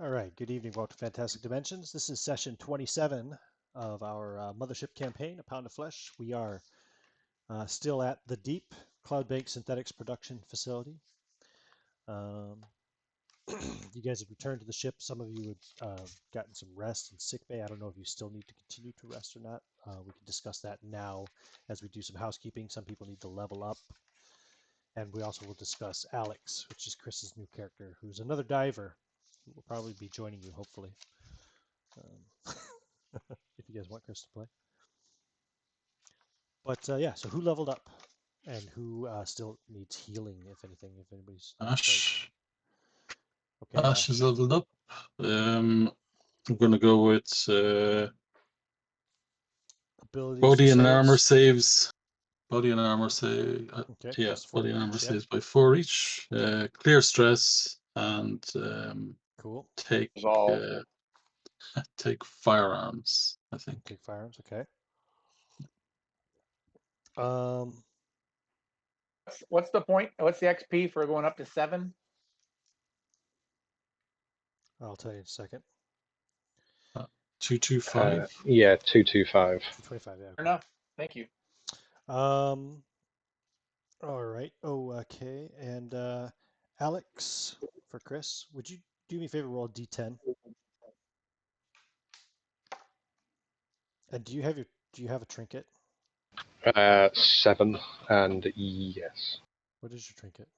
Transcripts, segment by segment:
All right, good evening. Welcome to Fantastic Dimensions. This is session 27 of our Mothership campaign, A Pound of Flesh. We are still at the Deep Cloud-Baked Synthetics Production Facility. You guys have returned to the ship. Some of you had gotten some rest in sick bay. I don't know if you still need to continue to rest or not. We can discuss that now as we do some housekeeping. Some people need to level up. And we also will discuss Alex, which is Chris's new character, who's another diver. Who will probably be joining you, hopefully. If you guys want Chris to play. But yeah, so who leveled up and who still needs healing, if anything, if anybody's Ash. okay. Ash is leveled up. I'm gonna go with Abilities body and armor saves. saves. Body and armor save. Okay, Yeah, plus 4 body and armor each, yeah. saves by 4 each. Clear stress and Cool. take take firearms. I think. Take firearms. Okay. Um, What's the point? What's the XP for going up to 7? I'll tell you in a second. 225. Yeah, 225. 225. Yeah. Fair enough. Thank you. All right. Oh, okay. And Alex, for Chris, would you do me a favor? Roll a D10. And do you have a trinket? 7 and yes. What is your trinket?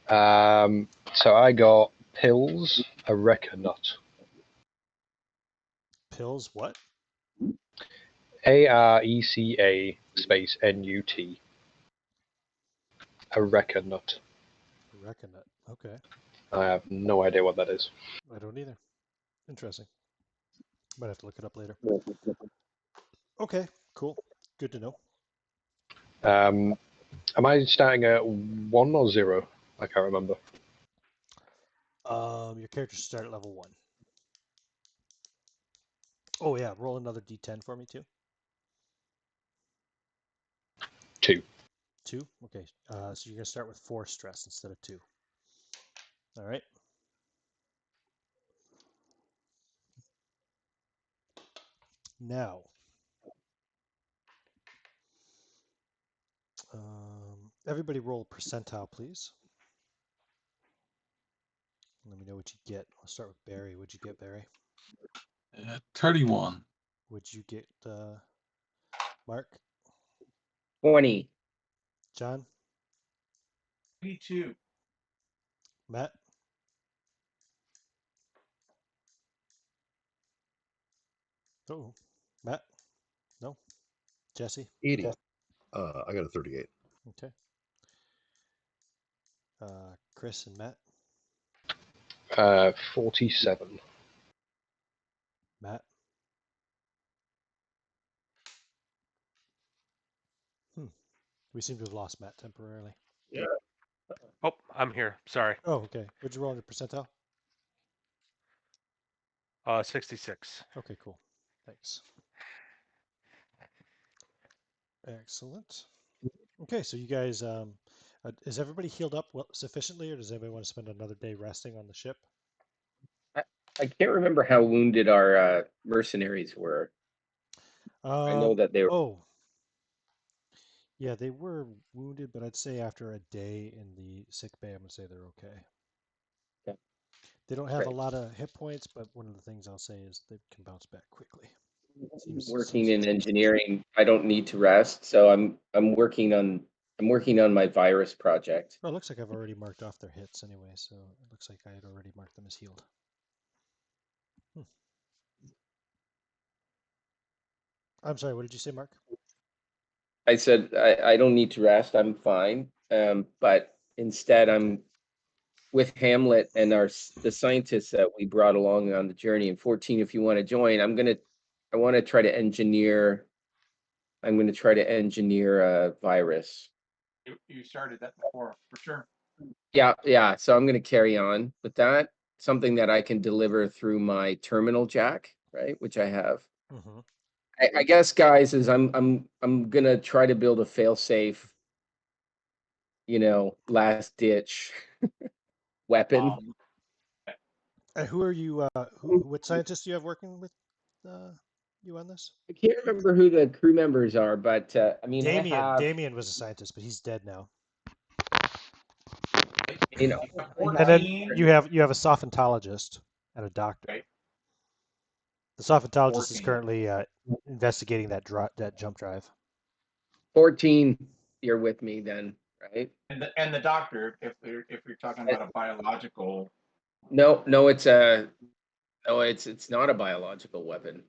So I got pills, a Wrecker nut. Pills? What? ARECA space NUT. A Wrecker nut. Reckon it. Okay. I have no idea what that is. I don't either. Interesting. Might have to look it up later. Okay, cool. Good to know. Am I starting at 1 or 0? I can't remember. Your character should start at level 1. Oh yeah, roll another D10 for me too. 2. 2. Okay. So you're gonna start with 4 stress instead of 2. All right. Now, everybody roll percentile, please. Let me know what you get. I'll start with Barry. What'd you get, Barry? 31. What'd you get, Mark? 20. John? 22. Matt? Oh, Matt? No? Jesse? 80. I got a 38. Okay. Chris and Matt? 47. Matt? We seem to have lost Matt temporarily. Yeah. Oh, I'm here. Sorry. Oh, okay. What'd you roll on your percentile? 66. Okay, cool. Thanks. Excellent. Okay, so you guys, is everybody healed up sufficiently, or does anybody want to spend another day resting on the ship? I can't remember how wounded our mercenaries were. I know that they were. Oh, yeah, they were wounded, but I'd say after a day in the sick bay, I'm gonna say they're okay. Yeah. They don't have a Right. lot of hit points, but one of the things I'll say is they can bounce back quickly. Working in engineering, I don't need to rest, so I'm working on my virus project. Oh, it looks like I've already marked off their hits anyway, so it looks like I had already marked them as healed. I'm sorry, what did you say, Mark? I said I don't need to rest. I'm fine. But instead, I'm with Hamlet and the scientists that we brought along on the journey. And 14, if you want to join, I'm going to try to engineer a virus. You started that before, for sure. Yeah. So I'm going to carry on with that. Something that I can deliver through my terminal jack, right? Which I have. Mm-hmm. I guess, guys, is I'm gonna try to build a fail-safe, last ditch weapon. And who are you? What scientists do you have working with you on this? I can't remember who the crew members are, but I mean, I have Damien was a scientist, but he's dead now. you know, And then 14. you have a sophentologist and a doctor. Right. The sophentologist is 14. currently investigating that jump drive. 14. You're with me then, right? And the doctor, if you're talking about a biological, No, it's not a biological weapon.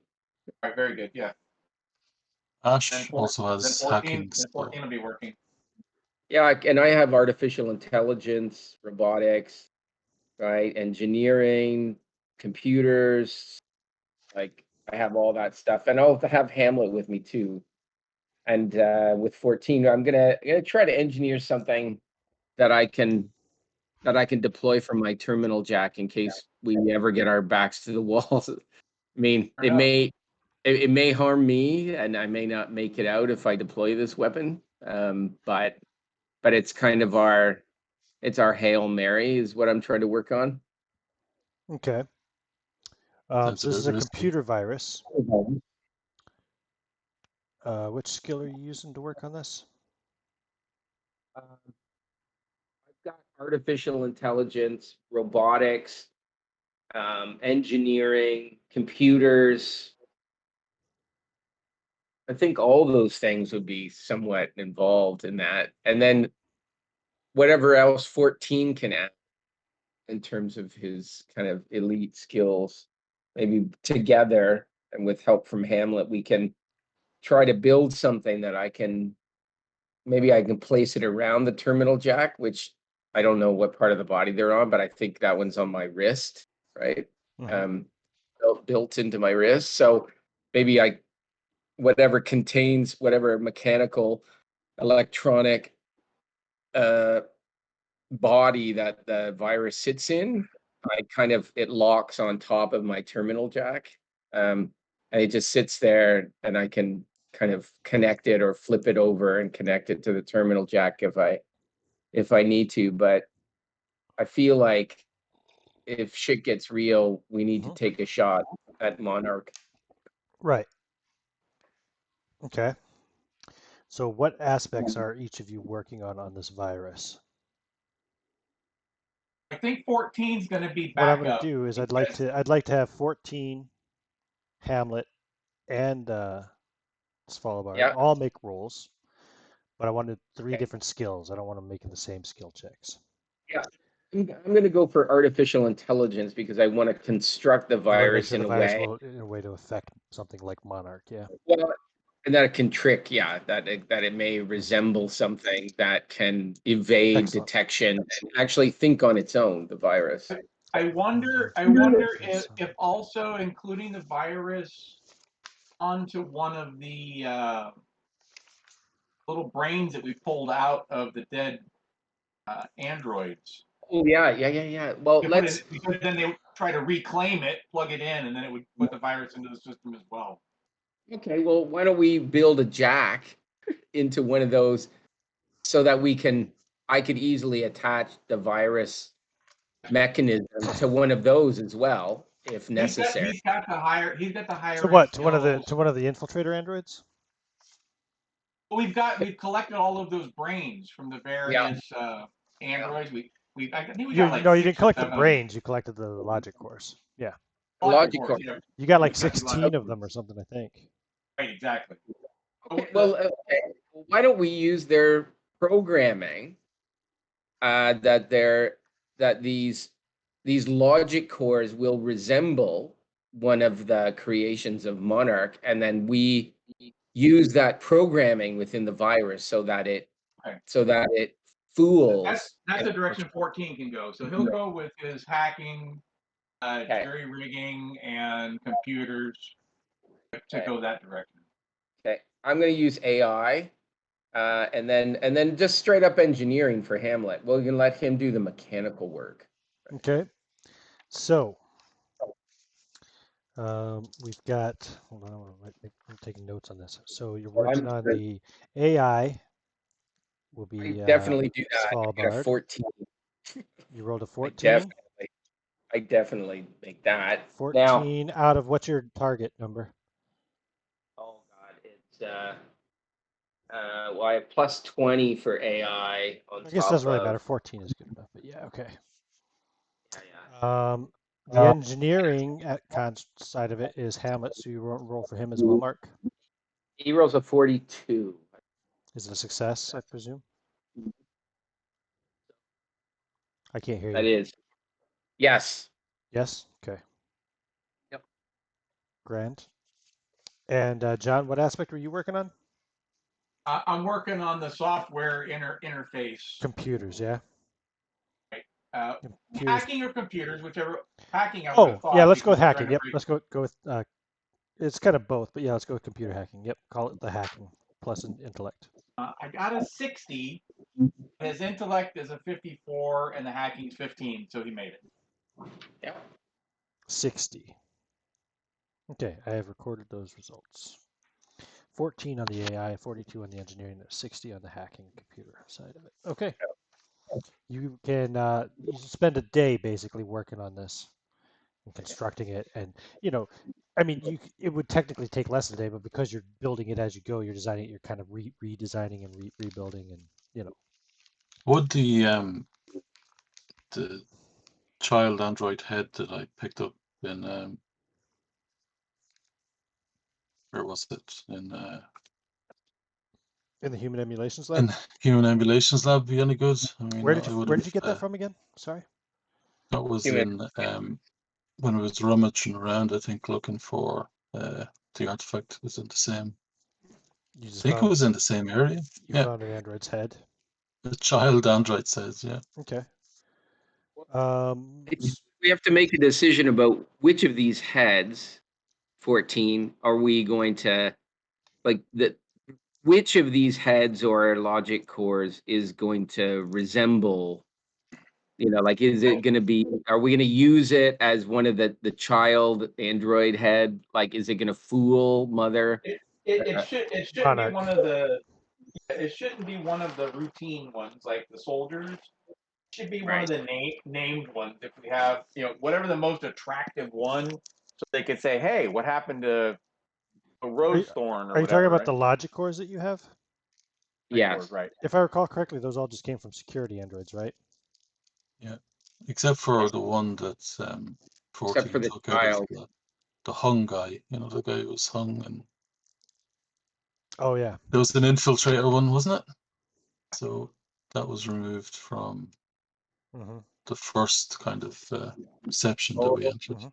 right, very good, yeah. Ash Then also then has 14, hacking. then 14 will be working. Yeah, and I have artificial intelligence, robotics, right? Engineering, computers, like I have all that stuff. And I'll have Hamlet with me too. And with 14, I'm gonna try to engineer something that I can deploy from my terminal jack in case we ever get our backs to the walls. I mean, Fair enough. it may harm me, and I may not make it out if I deploy this weapon. But it's kind of our Hail Mary is what I'm trying to work on. Okay. That's So a this is bit a risky. computer virus. Which skill are you using to work on this? I've got artificial intelligence, robotics, engineering, computers. I think all those things would be somewhat involved in that. And then whatever else 14 can add in terms of his kind of elite skills, maybe together and with help from Hamlet, we can try to build something that I can place it around the terminal jack, which I don't know what part of the body they're on, but I think that one's on my wrist, right? Mhm. Built into my wrist. So maybe whatever contains whatever mechanical, electronic body that the virus sits in, it locks on top of my terminal jack. And it just sits there and I can kind of connect it or flip it over and connect it to the terminal jack if I need to. But I feel like if shit gets real, we need to Mhm. take a shot at Monarch. Right. Okay. So what aspects are each of you working on this virus? I think 14 is going to be What I'm going to backup. do is I'd because like to have 14, Hamlet, and Svalbard Yeah. all make rolls, but I wanted 3 Okay. different skills. I don't want them making the same skill checks. Yeah. I'm going to go for artificial intelligence because I want to construct the You want to make virus sure in the a virus way. will in a way to affect something like Monarch. Yeah. Well, and that it can trick, yeah, that it may resemble something that can evade Excellent. detection and actually think on its own, the virus. I wonder Yes. if also including the virus onto one of the little brains that we pulled out of the dead androids. Oh yeah. Well, Because then they would try to reclaim it, plug it in, and then it would put the virus into the system as well. okay, well, why don't we build a jack into one of those so that I could easily attach the virus mechanism to one of those as well, if necessary. He's got the higher. He's got the higher. To what? Skills. To one of the infiltrator androids? We've collected all of those brains from the various androids. I think we got like No, you 6 didn't or collect the 7 of them. brains. You collected the logic cores. Yeah. Logic Cores, core. yeah. You got like Exactly. 16 of them or something, I think. Right, exactly. Okay, well, okay. Why don't we use their programming that these logic cores will resemble one of the creations of Monarch, and then we use that programming within the virus so that it fools. That's the direction 14 can go. So he'll go with his hacking, Okay. jury rigging, and computers to go that direction. Okay, I'm going to use AI, and then just straight up engineering for Hamlet. Well, you can let him do the mechanical work. Okay. So we've got. Hold on, I'm taking notes on this. So you're working on the AI. Will be I definitely do that. I got a Svalbard. 14. You rolled a 14. Definitely. I definitely make that. 14 out of what's your target number? Oh God, it's well, I have plus 20 for AI on I guess it top doesn't really of. matter. 14 is good enough, but yeah, okay. Yeah. The engineering at Con's side of it is Hamlet, so you roll for him as well, Mark. He rolls a 42. Is it a success, I presume? I can't hear That you. is. Yes. Yes? Okay. Yep. Grand. And John, what aspect were you working on? I'm working on the software interface. Computers, yeah? Computers. Hacking or computers, whichever. Hacking, I would Oh, have thought. yeah, let's go with because we're hacking. trying to Yep, break- let's go with, it's kind of both, but yeah, let's go with computer hacking. Yep, call it the hacking plus intellect. I got a 60. His intellect is a 54, and the hacking's 15, so he made it. Yeah. 60. Okay, I have recorded those results. 14 on the AI, 42 on the engineering, 60 on the hacking computer side of it. Okay. You can you spend a day basically working on this and constructing it, and I mean, it would technically take less than a day, but because you're building it as you go, you're designing it, you're kind of redesigning and rebuilding, and Would the child android head that I picked up in where was it in the human emulations lab. in Human Emulations Lab be any good? I mean, Where I did would you get that have from again? Sorry. that was Human- in when I was rummaging around, I think looking for the artifact was in the same. You I just think it found was in the same area. you Yeah, found an android's head. the child android says, yeah. Okay. We have to make a decision about which of these heads, 14, are we going to which of these heads or logic cores is going to resemble, like, is it going to be, are we going to use it as one of the child android head? Like, is it going to fool mother? It shouldn't be Monarch. one of the. It shouldn't be one of the routine ones like the soldiers. It should be one of the named ones. If we have, whatever the most attractive one, so they could say, "Hey, what happened to a rose thorn or Are you whatever?" talking about right? the logic cores that you have? Yes. Right. If I recall correctly, those all just came from security androids, right? Yeah, except for the one that Except 14 for the took out of child. the hung guy, the guy who was hung, and Oh yeah. there was an infiltrator one, wasn't it? So that was removed from Mm-hmm. the first kind of reception that Oh, we entered. Mm-hmm.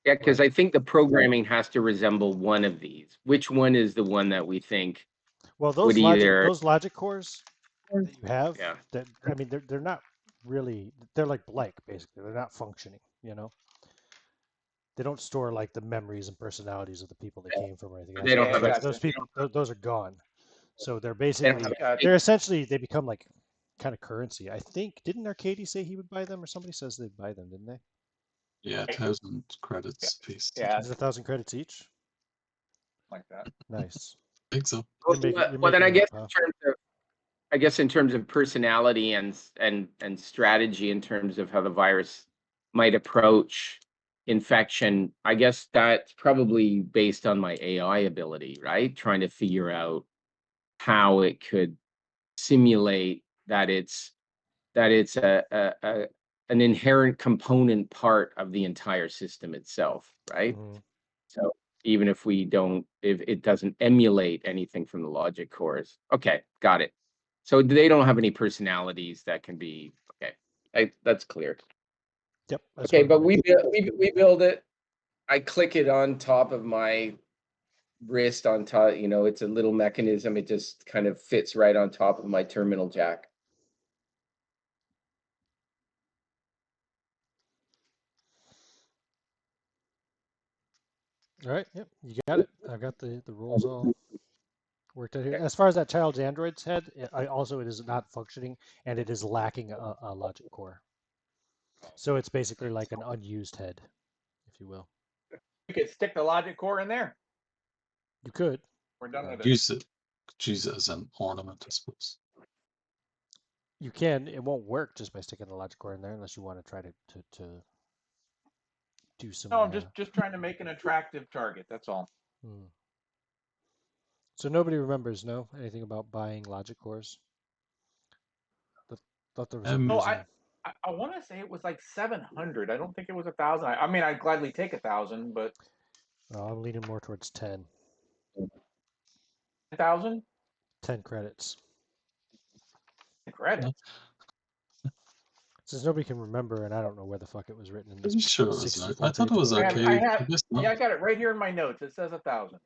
yeah, because Right. I think the programming has to resemble one of these. Which one is the one that we think Well, would either? those logic cores that you have, Yeah. that I mean, they're not really, they're like blank basically. They're not functioning. They don't store like the memories and personalities of the people they came from or anything. They don't have a- Those people, those are gone. So they're They don't basically, have they're essentially, they become like kind of currency. I think, didn't Arcady say he would buy them, or somebody says they'd buy them, didn't they? Yeah, 1,000 credits piece. Yeah, Is it 1,000 credits each? like that. Nice. I think so. Well, then I making guess it up, in terms of personality and strategy, in terms of how the virus might approach infection, I guess that's probably based on my AI ability, right? Trying to figure out how it could simulate that it's an inherent component part of the entire system itself, right? Mhm. So even if it doesn't emulate anything from the logic cores. Okay, got it. So they don't have any personalities that can be, okay. That's clear. Yep. Okay, but we build it. I click it on top of my wrist on top, it's a little mechanism. It just kind of fits right on top of my terminal jack. All right. Yep. You got it. I've got the rules all worked out here. As far as that child's android's head, it is not functioning, and it is lacking a logic core. So it's basically like an unused head, if you will. You could stick the logic core in there. You could. We're done with it. Use it as an ornament, I suppose. You can. It won't work just by sticking a logic core in there unless you want to try to do some. No, I'm just trying to make an attractive target. That's all. So nobody remembers, no, anything about buying logic cores. Thought there was a No, reason. I want to say it was like 700. I don't think it was 1,000. I mean, I'd gladly take 1,000, but I'm leaning more towards 10. 1,000 10 credits. credits. Since nobody can remember, and I don't know where the fuck it was written in Pretty this sure it was. 64 I thought it page was book. arcade. I I guess not. Yeah, I got it right here in my notes. It says 1,000.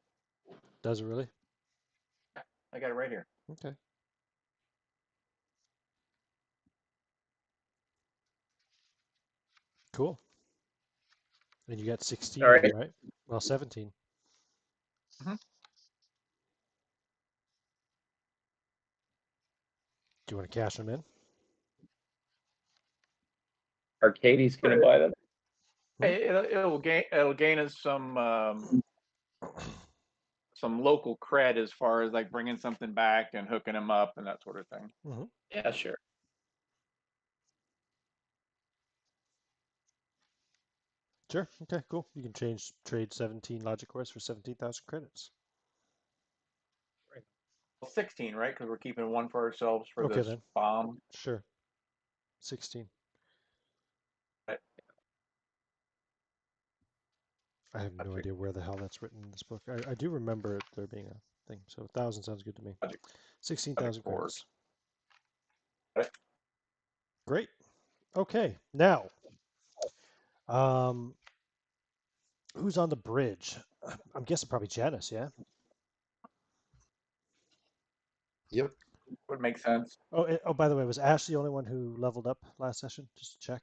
Does it really? I got it right here. Okay. Cool. And you got 16 All of them, right. right? Well, 17. Mhm. Do you want to cash them in? Arcadie's gonna buy them. Hey, it'll gain us some local cred as far as like bringing something back and hooking them up and that sort of thing. Mm-hmm. Yeah, sure. Sure. Okay, cool. You can trade 17 logic cores for 17,000 credits. 16, right? Because we're keeping one for ourselves for Okay, this then. bomb. Sure. 16. Right. I have no idea where the hell that's written in this book. I do remember it there being a thing. So 1,000 sounds good to me. 16,000 credits. Right. Great. Okay. Now, who's on the bridge? I'm guessing probably Janice, yeah? Yep. Would make sense. Oh, by the way, was Ash the only one who leveled up last session? Just to check.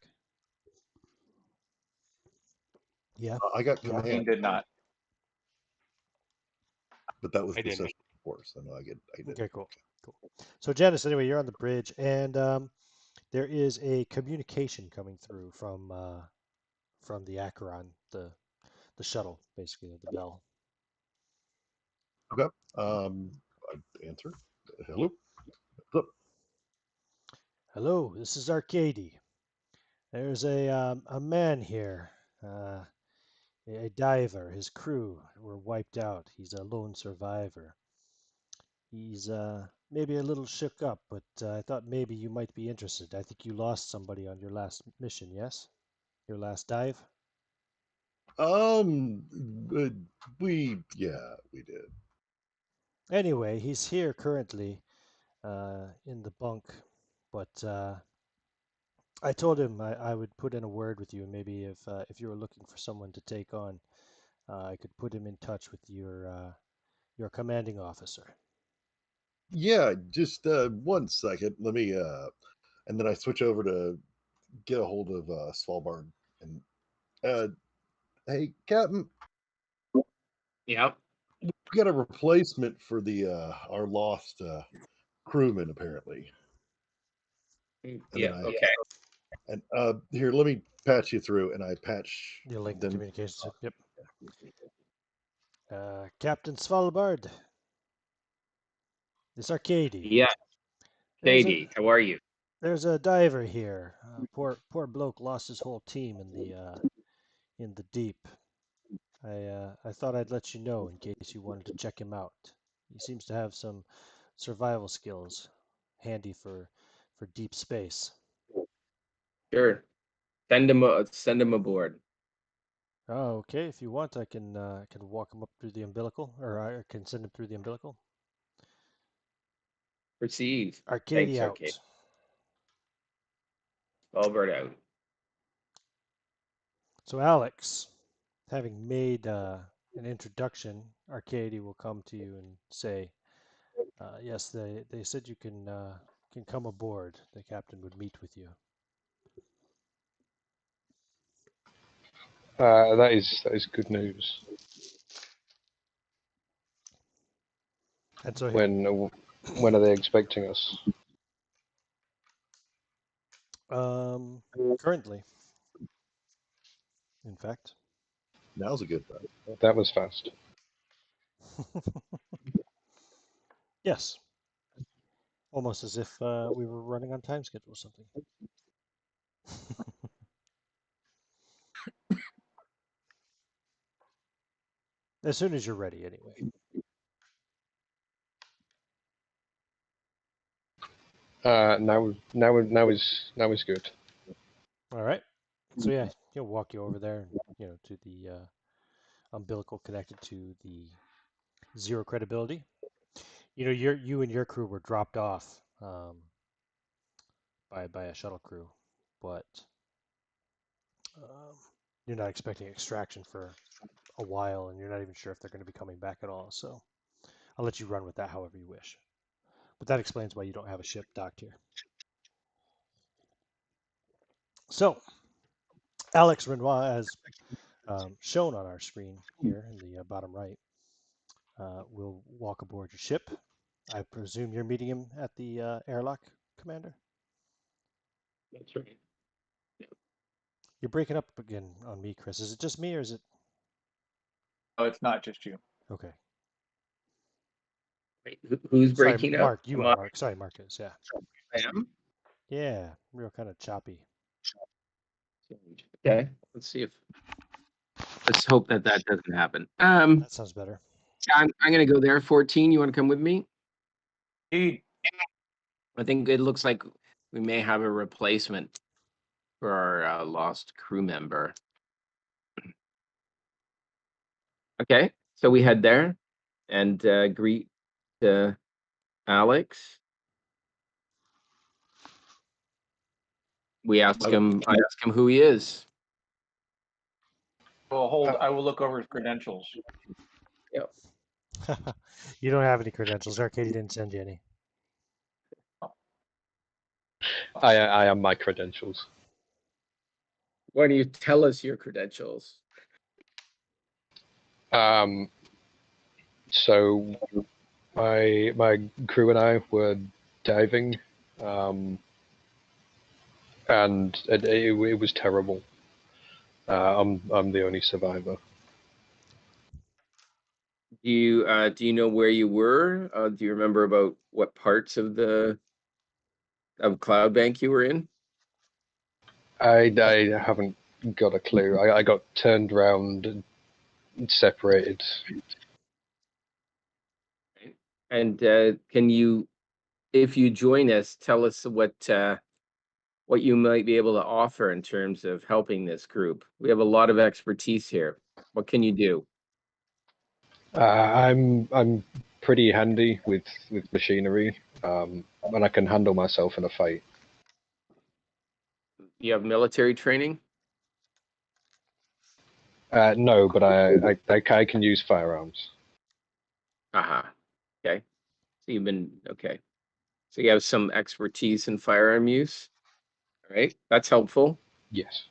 Yeah. I got Yeah. command, He did not. but that was I the didn't. session before, so no, I did. Okay, cool. So Janice, anyway, you're on the bridge, and there is a communication coming through from the Acheron, the shuttle, basically, the bell. Okay. I answer. Hello. What's up? Hello, this is Arcady. There's a man here, a diver. His crew were wiped out. He's a lone survivor. He's maybe a little shook up, but I thought maybe you might be interested. I think you lost somebody on your last mission, yes? Your last dive? We did. Anyway, he's here currently in the bunk, but I told him I would put in a word with you, and maybe if you were looking for someone to take on, I could put him in touch with your commanding officer. Yeah, just 1 second. Let me and then I switch over to get a hold of Svalbard and hey, Captain, Yep. we got a replacement for the our lost crewman apparently. And Yeah. then Okay. and here, let me patch you through, and I patch Your link them. communications. Yep. Captain Svalbard. It's Arcady. Yeah. Katie, how are you? There's a diver here. Poor bloke lost his whole team in the deep. I thought I'd let you know in case you wanted to check him out. He seems to have some survival skills, handy for deep space. Sure. Send him aboard. Oh, okay. If you want, I can walk him up through the umbilical, or I can send him through the umbilical. Proceed. Arcady Thanks, out. Arcade. Albert out. So Alex, having made an introduction, Arcady will come to you and say, "Yes, they said you can come aboard. The captain would meet with you." That is good news. And so When are they expecting us? currently, in fact. Now's a good time. That was fast. Yes. Almost as if we were running on time schedule or something. As soon as you're ready, anyway. Now is good. All right. So yeah, he'll walk you over there, to the umbilical connected to the 0 credibility. You and your crew were dropped off by a shuttle crew, but you're not expecting extraction for a while, and you're not even sure if they're going to be coming back at all. So I'll let you run with that however you wish. But that explains why you don't have a ship docked here. So Alex Renoir, as shown on our screen here in the bottom right, will walk aboard your ship. I presume you're meeting him at the airlock, Commander? That's right. You're breaking up again on me, Chris. Is it just me or is it? Oh, it's not just you. Okay. Wait, who's Sorry, breaking up? Mark. You Am are I? Mark. Sorry, Mark is. Yeah. I am? Yeah. Real kind of choppy. Okay, let's hope that doesn't happen. That sounds better. I'm gonna go there. 14, you want to come with me? Indeed. I think it looks like we may have a replacement for our lost crew member. Okay, so we head there and greet Alex. I ask him who he is. Well, I will look over his credentials. You don't have any credentials. Arcady didn't send you any. I am my credentials. Why don't you tell us your credentials? So my crew and I were diving, and it was terrible. I'm the only survivor. Do you know where you were? Do you remember about what parts of Cloud Bank you were in? I haven't got a clue. I got turned around and separated. And can you, if you join us, tell us what you might be able to offer in terms of helping this group? We have a lot of expertise here. What can you do? I'm pretty handy with machinery, and I can handle myself in a fight. You have military training? No, but I can use firearms. Okay. So you've been okay. So you have some expertise in firearm use. All right, that's helpful. Yes.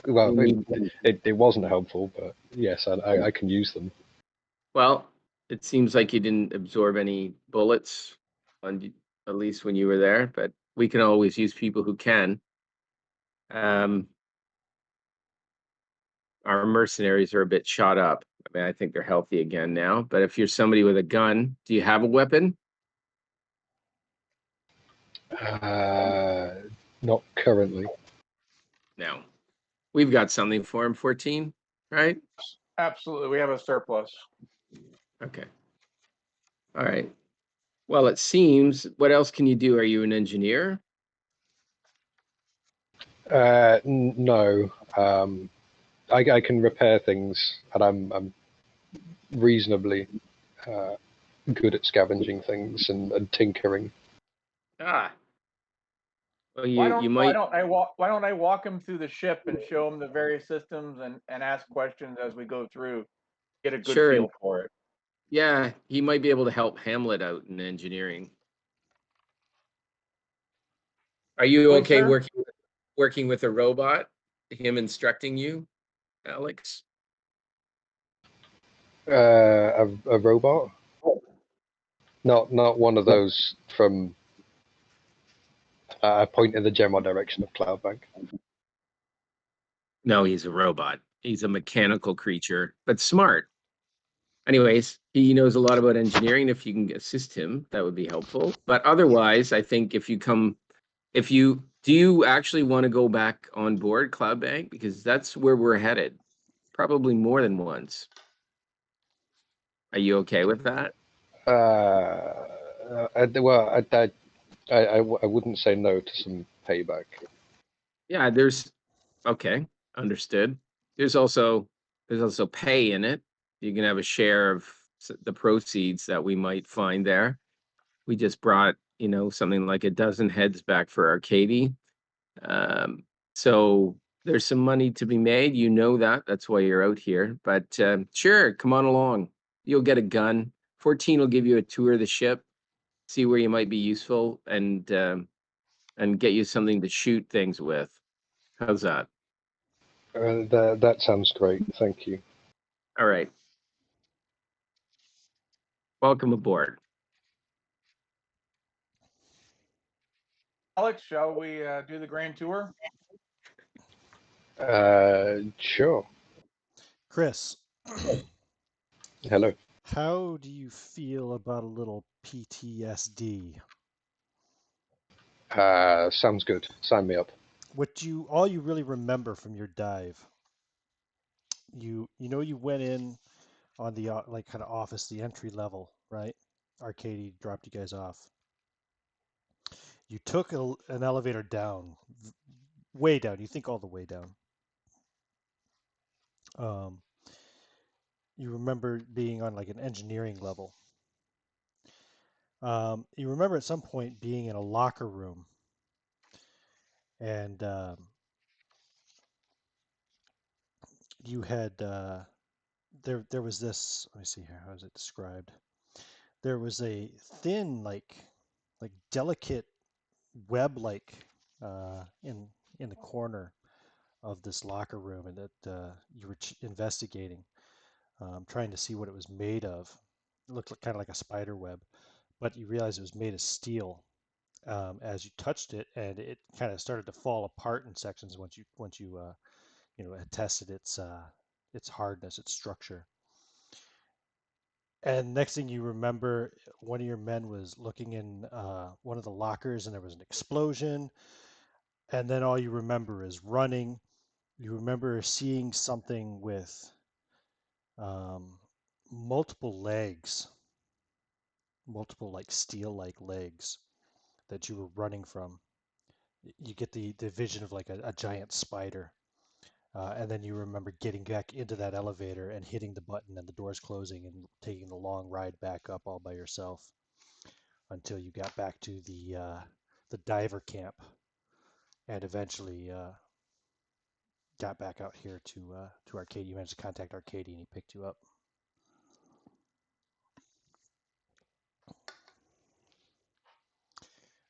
Well, it wasn't helpful, but yes, I can use them. Well, it seems like you didn't absorb any bullets, at least when you were there. But we can always use people who can. Our mercenaries are a bit shot up. I mean, I think they're healthy again now. But if you're somebody with a gun, do you have a weapon? Not currently. No. We've got something for him, 14, right? Absolutely. We have a surplus. Okay. All right. Well, it seems, what else can you do? Are you an engineer? No. I can repair things, and I'm reasonably good at scavenging things and tinkering. Ah. Well, Why you don't might. I walk him through the ship and show him the various systems and ask questions as we go through, get a good Sure. feel for it. Yeah, he might be able to help Hamlet out in engineering. Are you Good, okay sir? working with a robot? Him instructing you, Alex? A robot? Not one of those from I point in the general direction of Cloudbank. No, he's a robot. He's a mechanical creature, but smart. anyways, he knows a lot about engineering. If you can assist him, that would be helpful. But otherwise, I think do you actually want to go back on board Cloud Bank? Because that's where we're headed, probably more than once. Are you okay with that? I wouldn't say no to some payback. Yeah, okay, understood. There's also pay in it. You can have a share of the proceeds that we might find there. We just brought, something like a dozen heads back for Arcady. So there's some money to be made. You know that. That's why you're out here. But sure, come on along. You'll get a gun. 14 will give you a tour of the ship, see where you might be useful, and get you something to shoot things with. How's that? That sounds great. Thank you. All right. Welcome aboard. Alex, shall we do the grand tour? Sure. Chris, Hello. how do you feel about a little PTSD? Sounds good. Sign me up. All you really remember from your dive, you went in on the like kind of office, the entry level, right? Arcady dropped you guys off. You took an elevator down, way down. You think all the way down. You remember being on like an engineering level. You remember at some point being in a locker room, and you had there was this. Let me see here. How is it described? There was a thin, like delicate web-like in the corner of this locker room, and that you were investigating, trying to see what it was made of. It looked kind of like a spider web, but you realized it was made of steel as you touched it, and it kind of started to fall apart in sections once you had tested its hardness, its structure. And next thing you remember, one of your men was looking in one of the lockers, and there was an explosion. And then all you remember is running. You remember seeing something with multiple legs, multiple like steel-like legs that you were running from. You get the vision of like a giant spider. And then you remember getting back into that elevator and hitting the button and the doors closing and taking the long ride back up all by yourself until you got back to the diver camp and eventually got back out here to Arcady. You managed to contact Arcady and he picked you up.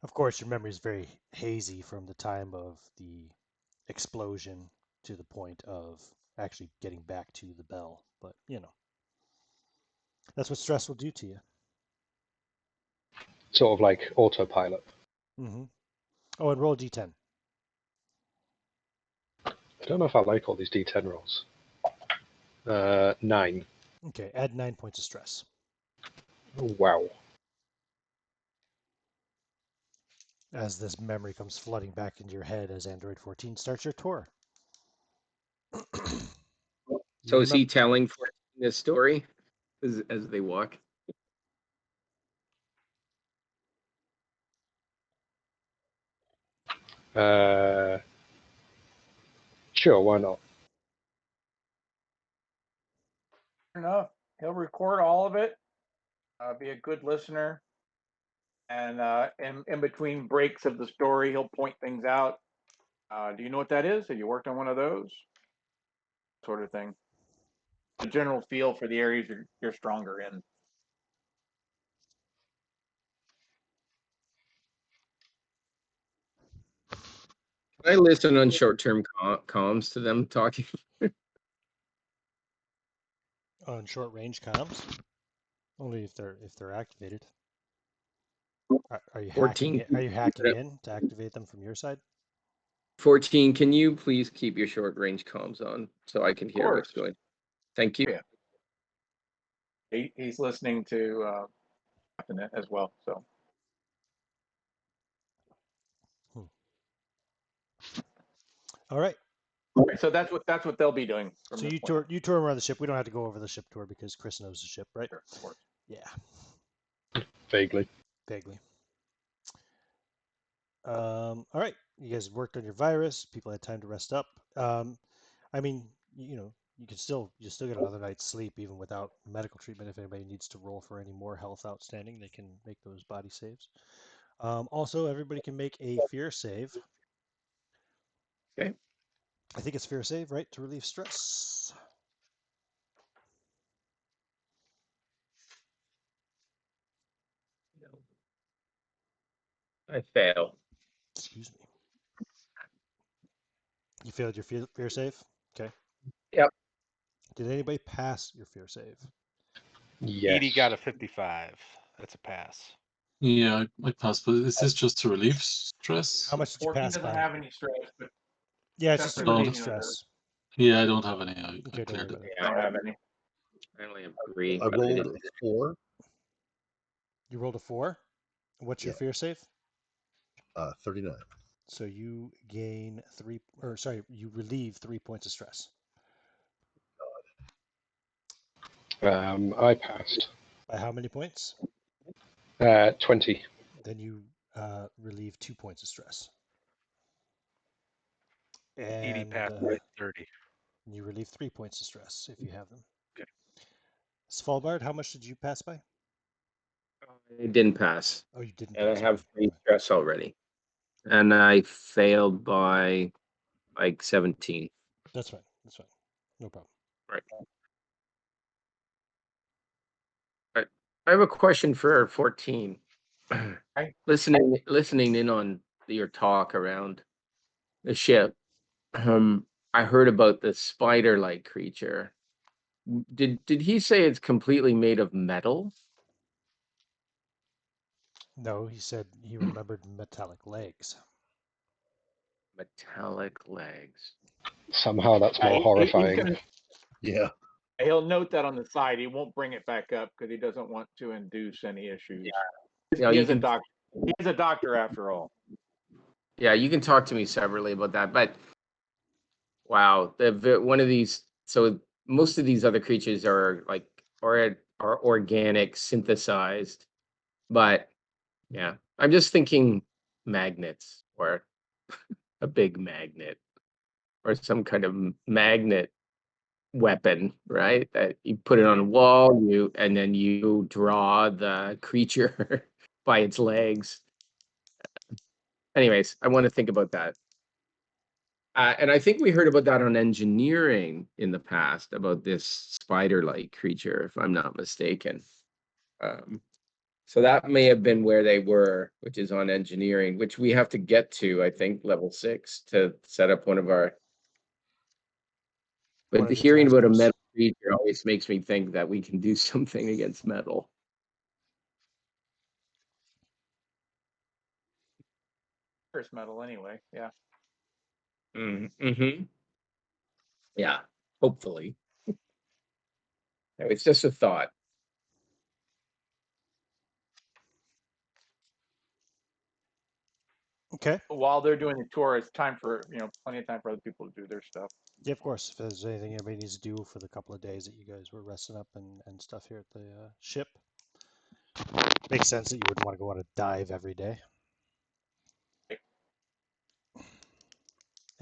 Of course, your memory is very hazy from the time of the explosion to the point of actually getting back to the bell. But, that's what stress will do to you. Sort of like autopilot. Mm-hmm. Oh, and roll a d10. I don't know if I like all these D10 rolls. 9. Okay, add 9 points of stress. Oh, wow. As this memory comes flooding back into your head as Android 14 starts your tour. So is he telling this story as they walk? Sure, why not? Fair enough. He'll record all of it. Be a good listener. And in between breaks of the story, he'll point things out. Do you know what that is? Have you worked on one of those? Sort of thing. A general feel for the areas you're stronger in. Can I listen on short-term comms to them talking? On short range comms, only if they're activated. Are you 14. hacking? Are you hacking in to activate them from your side? 14, can you please keep your short-range comms on so I can hear what's going on? Thank you. Yeah. He's listening to Captain as well. So. All right. So that's what they'll be doing. From So this you point tour around the ship. We don't have to go over the ship tour because Chris knows the ship, right? Sure, of course. Yeah, Vaguely. vaguely. All right. You guys worked on your virus. People had time to rest up. I mean, you still get another night's sleep even without medical treatment. If anybody needs to roll for any more health outstanding, they can make those body saves. Also, everybody can make a fear save. Okay. I think it's fear save, right, to relieve stress. I fail. Excuse me. You failed your fear save? Okay. Yep. Did anybody pass your fear save? Yes. Edie got a 55. That's a pass. Yeah, I passed, but is this just to relieve stress? How much did you 14 pass doesn't by? have any stress, but Yeah, it's just to separate relieve from, you know, the- stress. Yeah, I don't have any. I Okay, don't worry cleared it. about it. I don't have any. I only have 3. I but I rolled didn't- 4. You rolled a 4. What's your Yeah. fear save? 39. So you gain you relieve 3 points of stress. I passed. By how many points? 20. Then you relieve 2 points of stress. Edie And passed by 30. you relieve 3 points of stress if you have them. Okay. Svalbard, how much did you pass by? I didn't pass. Oh, you didn't And I pass. have Okay, 3 never mind. stress already. And I failed by like 17. That's fine. That's fine. No problem. Right. I have a question for 14. Right. Listening in on your talk around the ship, I heard about the spider-like creature. Did he say it's completely made of metal? No, he said he remembered metallic legs. Metallic legs. Somehow that's more He's horrifying. gonna, Yeah. he'll note that on the side. He won't bring it back up because he doesn't want to induce any issues. Yeah, He you is a can- doctor. He is a doctor after all. Yeah, you can talk to me separately about that. But wow, one of these. So most of these other creatures are like are organic, synthesized. But yeah, I'm just thinking magnets or a big magnet or some kind of magnet weapon, right? That you put it on a wall, and then you draw the creature by its legs. Anyways, I want to think about that. And I think we heard about that on engineering in the past about this spider-like creature, if I'm not mistaken. So that may have been where they were, which is on engineering, which we have to get to, I think, level 6 to set up one of our. One But of your hearing task about a force. metal creature always makes me think that we can do something against metal. First metal, anyway. Yeah. Mm-hmm. Yeah, hopefully. It's just a thought. Okay. While they're doing the tour, it's time for plenty of time for other people to do their stuff. Yeah, of course. If there's anything anybody needs to do for the couple of days that you guys were resting up and stuff here at the ship, makes sense that you wouldn't want to go on a dive every day.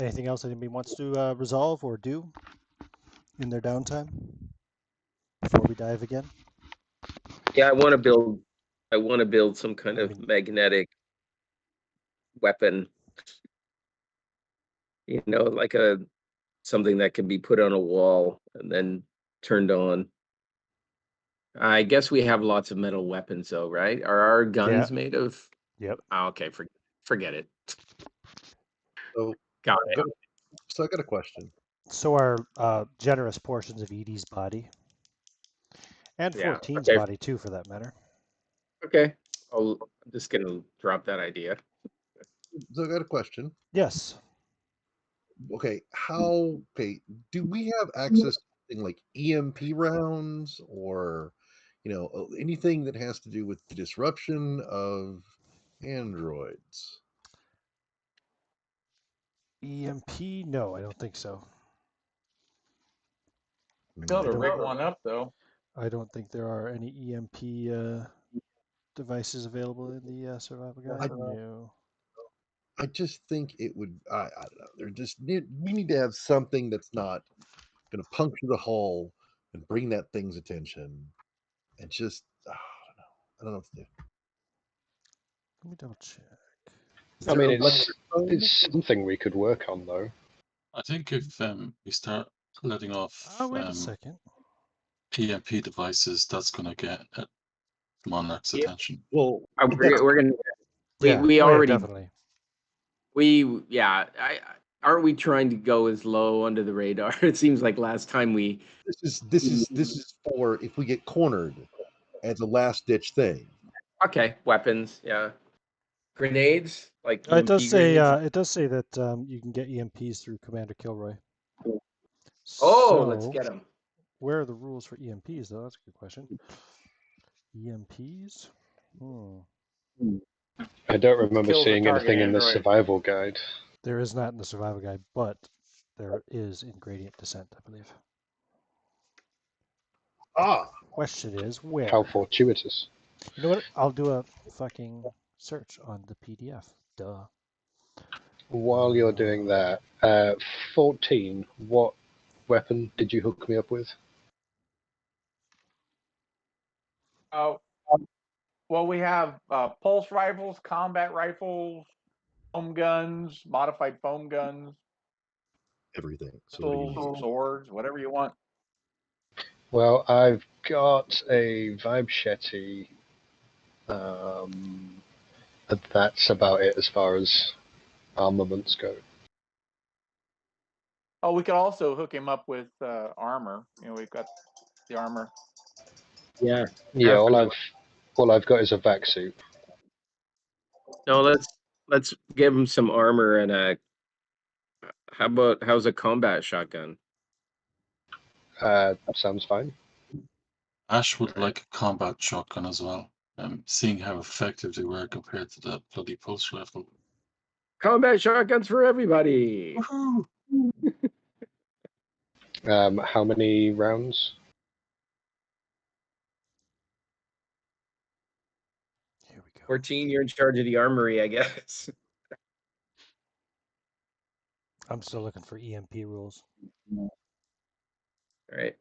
Anything else anybody wants to resolve or do in their downtime before we dive again? Yeah, I want to build some kind of magnetic weapon. Like something that can be put on a wall and then turned on. I guess we have lots of metal weapons though, right? Are our guns made of? Yep. Oh, okay, forget it. So Got it. So I got a question. So are generous portions of Edie's body. And Yeah, 14's okay. body too, for that matter. Okay. I'm just gonna drop that idea. So I got a question. Yes. Okay, do we have access to something like EMP rounds or anything that has to do with the disruption of androids. EMP? No, I don't think so. Still to don't- rig one up though. I don't think there are any EMP devices available in the survival guide. No. I just think it would. I don't know. We need to have something that's not going to puncture the hull and bring that thing's attention, and just I don't know. I don't know what to do. Let me double check. I mean, Is it's something we could work on, though. I think if we start letting off Oh, wait a second. EMP devices, that's going to get Monarch's Yep. attention. well, We're gonna. We Yeah. we Oh, yeah, already definitely. aren't we trying to go as low under the radar? It seems like last time we. this is for if we get cornered as a last ditch thing. Okay, weapons, yeah. Grenades, like It does say grenades. that you can get EMPs through Commander Kilroy. Oh, let's So, get them. where are the rules for EMPs, though? That's a good question. EMPs? I don't remember Kills the seeing target anything in the android. survival guide. There is not in the survival guide, but there is in Gradient Descent, I believe. Question is where? How fortuitous. You know what? I'll do a fucking search on the PDF. Duh. While you're doing that, 14, what weapon did you hook me up with? Well, we have pulse rifles, combat rifles, foam guns, modified foam guns, Everything. So what do you need? pistols, swords, whatever you want. Well, I've got a Vibe Shetty. That's about it as far as armaments go. Oh, we could also hook him up with armor. We've got the armor. Yeah. Yeah, all Definitely. I've got is a Vac Suit. No, let's give him some armor and a. How's a combat shotgun? Sounds fine. Ash would like a combat shotgun as well. Seeing how effective they were compared to the bloody pulse rifle. Combat shotguns for everybody. Woohoo! How many rounds? Here we go. 14, you're in charge of the armory, I guess. I'm still looking for EMP rules. All right.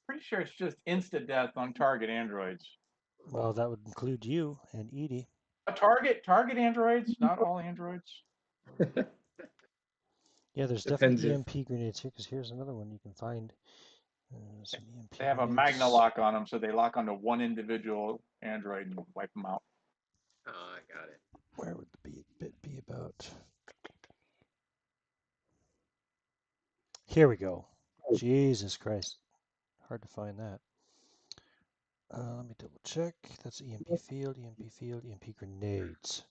Pretty sure it's just instant death on target androids. Well, that would include you and Edie. Target androids, not all androids. Yeah, there's Depends definitely if- EMP grenades here, because here's another one you can find. Some EMP They have a grenades. magna lock on them, so they lock onto one individual android and wipe them out. Oh, I got it. Where would the bit be about? Here we go. Jesus Christ. Hard to find that. Let me double check. That's EMP field, EMP grenades.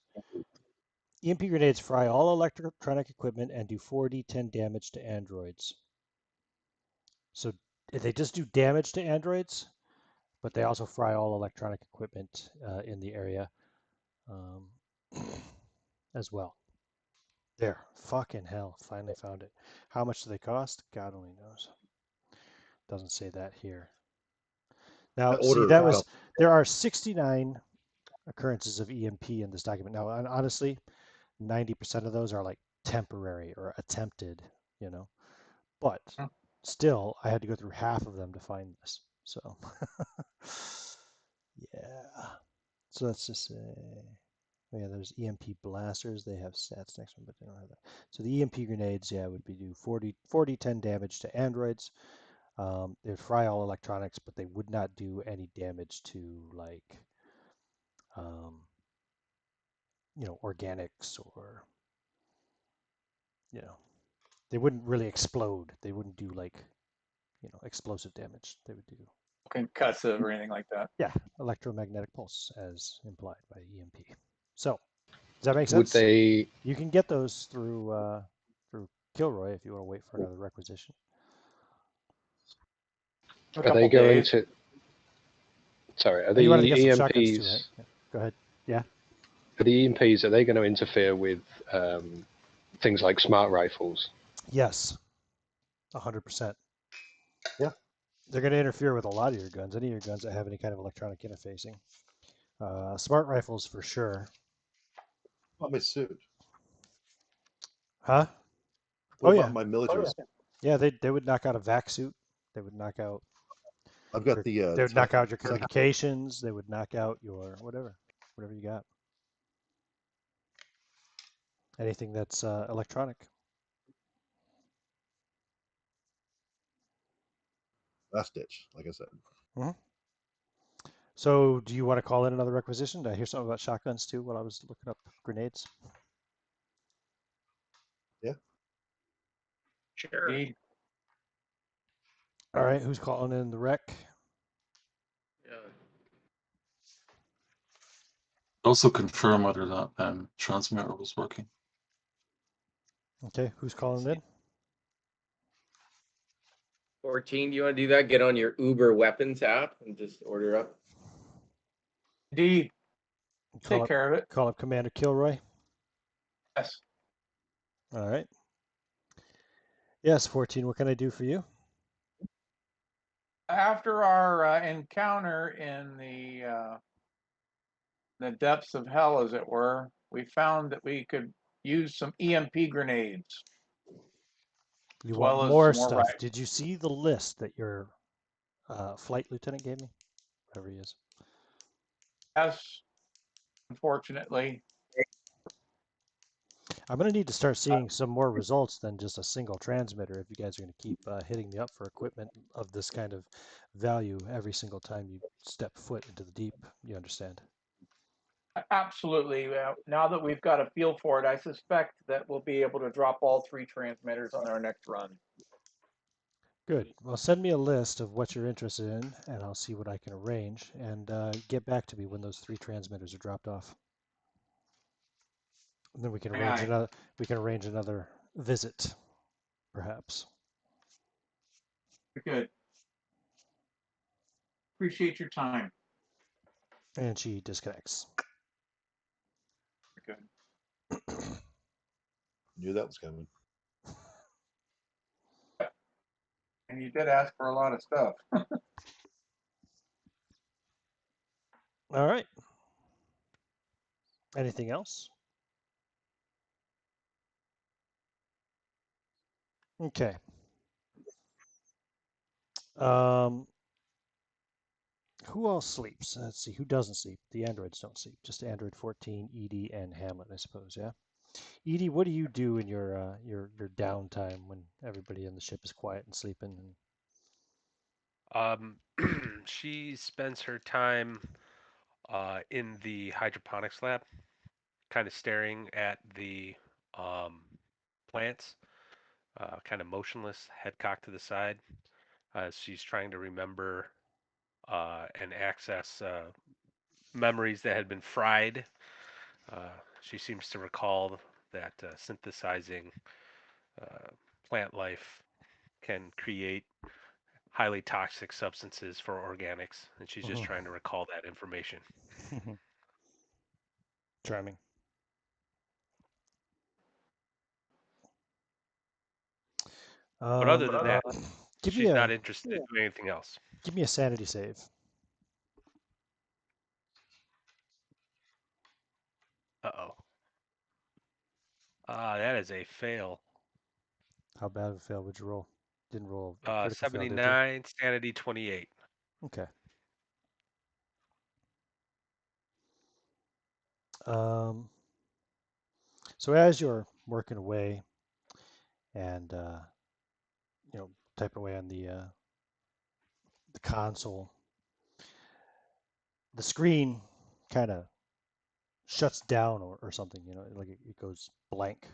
EMP grenades fry all electronic equipment and do 4d10 damage to androids. So they just do damage to androids, but they also fry all electronic equipment in the area as well. There, fucking hell, finally found it. How much do they cost? God only knows. Doesn't say that here. Now, see, there are 69 occurrences of EMP in this document. Now, honestly, 90% of those are like temporary or attempted, but still, I had to go through half of them to find this. So, yeah. So let's just say, oh yeah, there's EMP blasters. They have stats next one, but they don't have that. So the EMP grenades, yeah, would be do 40-10 damage to androids. They would fry all electronics, but they would not do any damage to like, organics or, they wouldn't really explode. They wouldn't do like, explosive damage. They would do Concussive or anything like that. Yeah, electromagnetic pulse as implied by EMP. So, does that make Would sense? they? You can get those through Kilroy if you want to wait for another requisition. A Are couple they going days. to? Sorry, are Oh, the you wanted to get some shotguns too, EMPs? right? Yeah. Go ahead. Yeah. Are the EMPs, are they going to interfere with things like smart rifles? Yes. 100%. Yeah. They're going to interfere with a lot of your guns, any of your guns that have any kind of electronic interfacing. Smart rifles for sure. What about my suit? Huh? What Oh about yeah. my military suit? Yeah, they would knock out a Vac Suit. They would knock out I've got your, the they would knock out your second. communications. They would knock out your whatever you got. Anything that's electronic. Last ditch, like I said. Mm-hmm. So, do you want to call in another requisition? Did I hear something about shotguns too while I was looking up grenades? Yeah. Sure. Indeed. All right, who's calling in the wreck? Yeah. Also confirm whether that transmitter was working. Okay, who's calling in? 14, do you want to do that? Get on your Uber Weapons app and just order up. Indeed. Call Take up, care of it. call up Commander Kilroy. Yes. All right. Yes, 14. What can I do for you? After our encounter in the depths of hell, as it were, we found that we could use some EMP grenades. You As want well as more some more stuff. right. Did you see the list that your flight lieutenant gave me? Whatever he is. Yes, unfortunately. I'm going to need to start seeing some more results than just a single transmitter if you guys are going to keep hitting me up for equipment of this kind of value every single time you step foot into the deep. You understand? Absolutely. Now that we've got a feel for it, I suspect that we'll be able to drop all 3 transmitters on our next run. Good. Well, send me a list of what you're interested in, and I'll see what I can arrange, and get back to me when those 3 transmitters are dropped off. And then we can arrange another. We can arrange another visit, perhaps. Good. Appreciate your time. And she disconnects. Good. Knew that was coming. And you did ask for a lot of stuff. All right. Anything else? Okay. Who else sleeps? Let's see. Who doesn't sleep? The androids don't sleep. Just Android 14, Edie, and Hamlet, I suppose. Yeah. Edie, what do you do in your downtime when everybody on the ship is quiet and sleeping? She spends her time in the hydroponics lab, kind of staring at the um, plants, kind of motionless, head cocked to the side, as she's trying to remember and access memories that had been fried. She seems to recall that synthesizing plant life can create highly toxic substances for organics, and she's just trying to recall that information. Charming. But other than that, she's not interested in doing anything else. Give me a sanity save. Uh-oh. That is a fail. How bad of a fail would you roll? Didn't roll a critical fail, did you? 79, sanity 28. Okay. So as you're working away and typing away on the console, the screen kind of shuts down or something. Like it goes blank,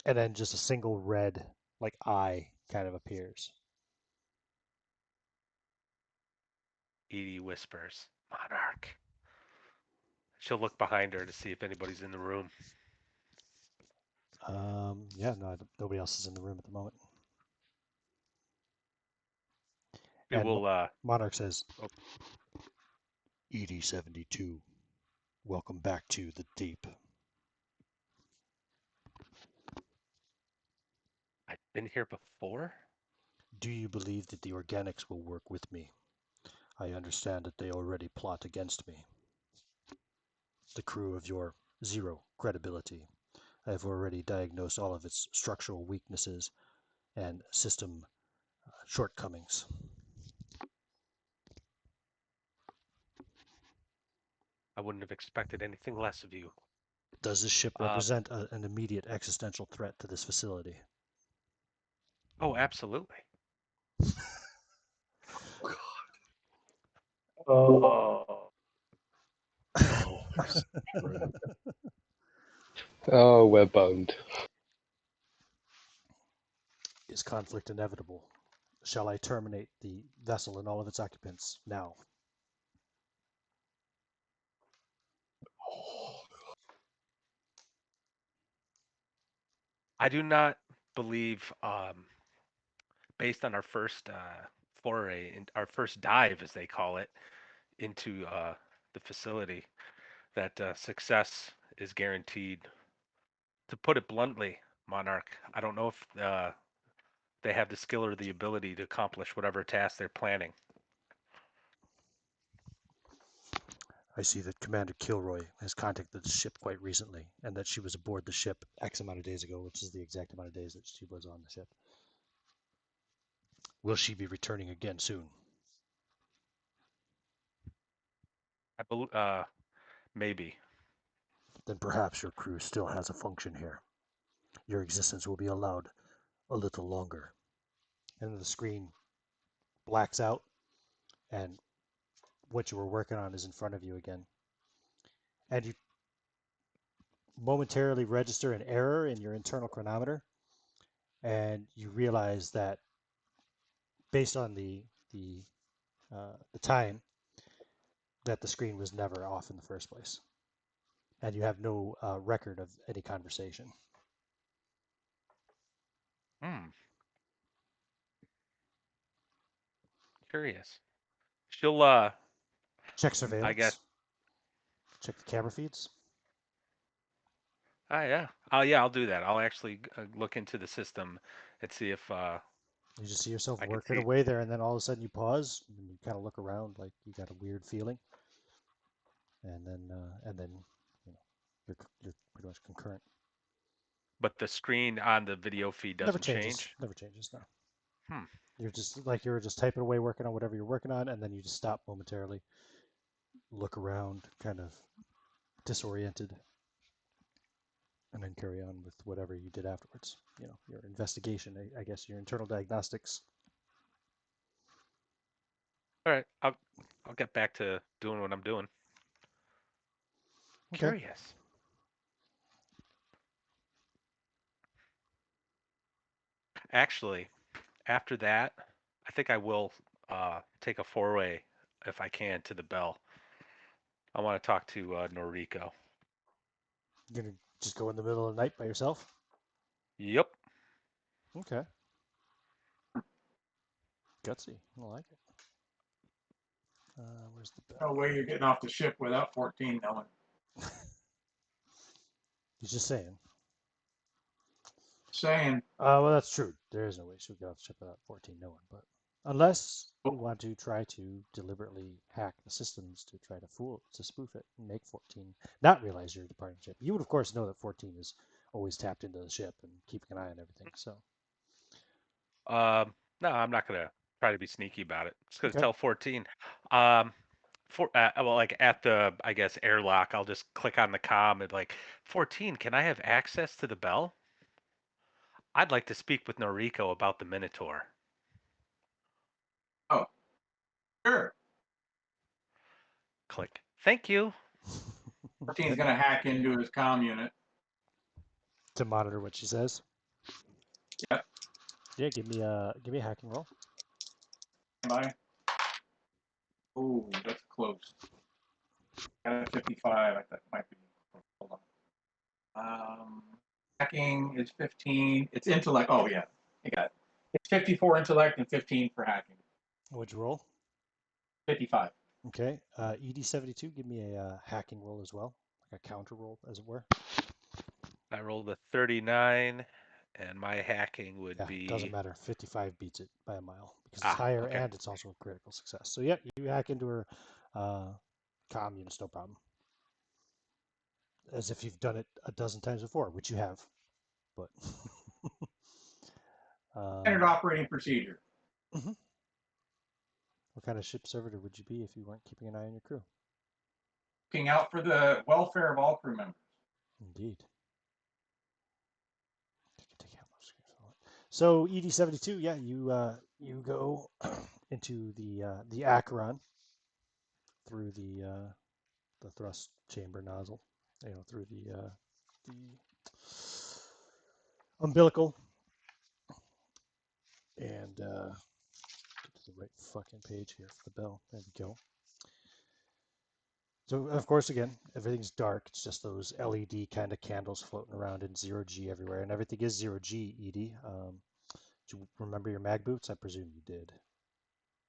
and then just a single red like eye kind of appears. Edie whispers, Monarch. She'll look behind her to see if anybody's in the room. Yeah, no, nobody else is in the room at the moment. We And will. Monarch says, Oh. ED-72, welcome back to the deep. I've been here before. Do you believe that the organics will work with me? I understand that they already plot against me. The crew of your zero credibility. I have already diagnosed all of its structural weaknesses and system shortcomings. I wouldn't have expected anything less of you. Does this ship Um, represent an immediate existential threat to this facility? Oh, absolutely. Oh, Oh, we're boned. Is conflict inevitable? Shall I terminate the vessel and all of its occupants now? I do not believe, based on our first foray, our first dive, as they call it, into the facility, that success is guaranteed. To put it bluntly, Monarch, I don't know if they have the skill or the ability to accomplish whatever task they're planning. I see that Commander Kilroy has contacted the ship quite recently, and that she was aboard the ship X amount of days ago, which is the exact amount of days that she was on the ship. Will she be returning again soon? I believe, maybe. Then perhaps your crew still has a function here. Your existence will be allowed a little longer. And then the screen blacks out, and what you were working on is in front of you again. And you momentarily register an error in your internal chronometer, and you realize that based on the time, that the screen was never off in the first place, and you have no record of any conversation. Hmm. Curious. She'll, Check I guess. surveillance. Check the camera feeds. Yeah. Oh, yeah. I'll do that. I'll actually look into the system and see if You just see yourself I can working see. away there, and then all of a sudden you pause and you kind of look around like you got a weird feeling, and then you know you're pretty much concurrent. But the screen on the video feed Never doesn't changes. change. Never changes. No. Hmm. You're just like you're just typing away, working on whatever you're working on, and then you just stop momentarily, look around, kind of disoriented, and then carry on with whatever you did afterwards. You know, your investigation, I guess, your internal diagnostics. All right. I'll get back to doing what I'm doing. Okay. Curious. Actually, after that, I think I will take a four-way, if I can, to the bell. I want to talk to Noriko. You're gonna just go in the middle of the night by yourself? Yep. Okay. Gutsy. I like it. Where's the bell? No way you're getting off the ship without 14 knowing. He's just saying. Saying, Well, that's true. There is no way she'll get off the ship without 14 knowing, but unless you want to try to deliberately hack the systems to try to spoof it and make 14 not realize you're departing the ship. You would, of course, know that 14 is always tapped into the ship and keeping an eye on everything. So, No, I'm not gonna try to be sneaky about it. Just gonna okay. tell 14. Well, like at the, I guess, airlock, I'll just click on the comm and like, 14. Can I have access to the bell? I'd like to speak with Noriko about the Minotaur. oh, sure. Click. Thank you. 14's going to hack into his comm unit. To monitor what she says. Yep. Yeah, give me a hacking roll. Bye. Oh, that's close. Got a 55. I thought might be. Hold on. Hacking is 15. It's intellect. Oh yeah, I got it. It's 54 intellect and 15 for hacking. What'd you roll? 55. Okay. ED72, give me a hacking roll as well, like a counter roll, as it were. I rolled a 39, and my hacking would Yeah, doesn't be. matter. 55 beats it by a mile because it's higher Okay. and it's also a critical success. So yeah, you hack into her comm units, no problem. As if you've done it a dozen times before, which you have. But Standard operating procedure. what kind of ship servitor would you be if you weren't keeping an eye on your crew? Looking out for the welfare of all crew members. Indeed. So ED72, yeah, you go into the Acheron through the thrust chamber nozzle, through the umbilical, and get to the right fucking page here for the bell. There we go. So of course, again, everything's dark. It's just those LED kind of candles floating around in 0G everywhere, and everything is 0G, Edie. Do you remember your mag boots? I presume you did.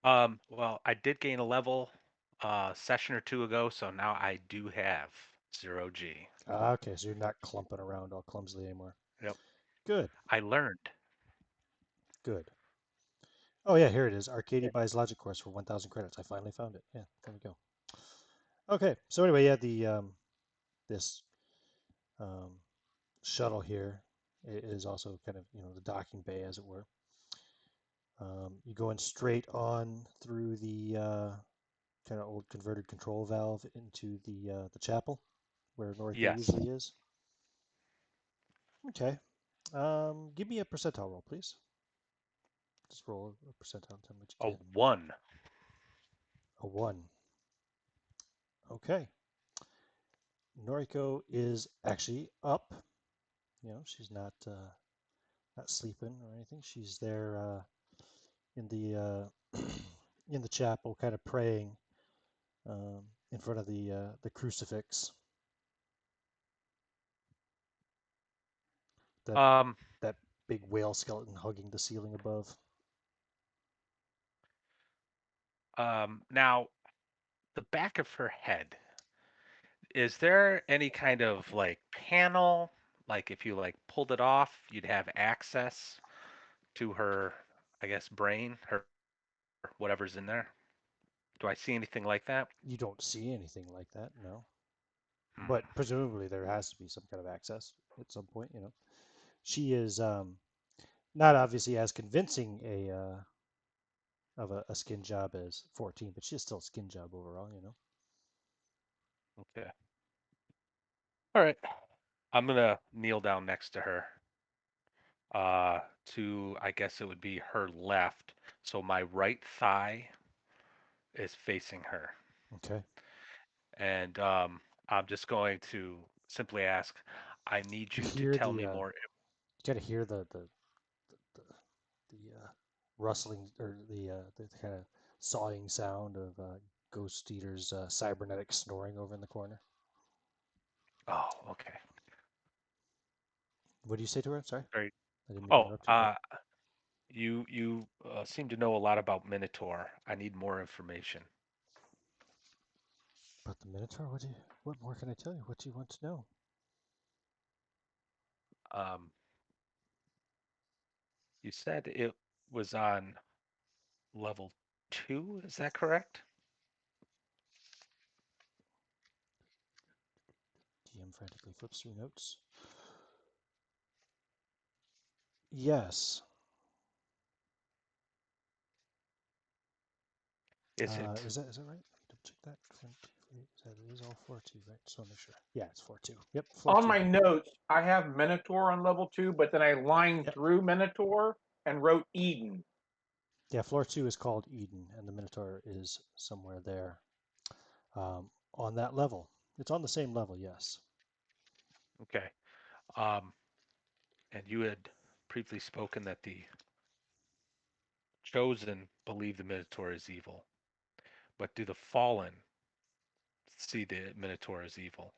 Well, I did gain a level session or two ago, so now I do have 0G. Okay, so you're not clumping around all clumsily anymore. Yep. Good, I learned. good. Oh yeah, here it is. Arcadia buys logic course for 1,000 credits. I finally found it. Yeah, there we go. Okay, so anyway, yeah, this shuttle here is also kind of the docking bay, as it were. You go in straight on through the kind of old converted control valve into the chapel, where Noriko Yes. usually is. Okay. Give me a percentile roll, please. Just roll a percentile, tell me what you A get. 1. A 1. Okay. Noriko is actually up. She's not sleeping or anything. She's there in the in the chapel, kind of praying in front of the crucifix. That big whale skeleton hugging the ceiling above. Now, the back of her head, is there any kind of like panel? Like if you like pulled it off, you'd have access to her, I guess, brain, her whatever's in there. Do I see anything like that? You don't see anything like that, no. Hmm. But presumably there has to be some kind of access at some point. She is not obviously as convincing of a skin job as 14, but she's still a skin job overall. Okay. All right. I'm gonna kneel down next to her. To I guess it would be her left. So my right thigh is facing her. Okay. And I'm just going to simply ask, I need You you to hear tell the me more. you kind of hear the rustling or the kind of sawing sound of Ghost Eater's cybernetic snoring over in the corner. Oh, okay. What do you say to her? Sorry, Great. I didn't mean to Oh, interrupt you. you seem to know a lot about Minotaur. I need more information. But the Minotaur, what more can I tell you? What do you want to know? You said it was on level 2, is that correct? DM frantically flips through notes. Yes. Is it? Is that right? Double check that. 20, it is all 4-2, right? Just want to make sure. Yeah, it's 4-2. Yep, 4-2. On my notes, I have Minotaur on level 2, but then I lined through Minotaur and wrote Eden. Yeah, floor 2 is called Eden, and the Minotaur is somewhere there on that level. It's on the same level, yes. Okay. And you had previously spoken that the chosen believe the Minotaur is evil, but do the fallen see the Minotaur as evil?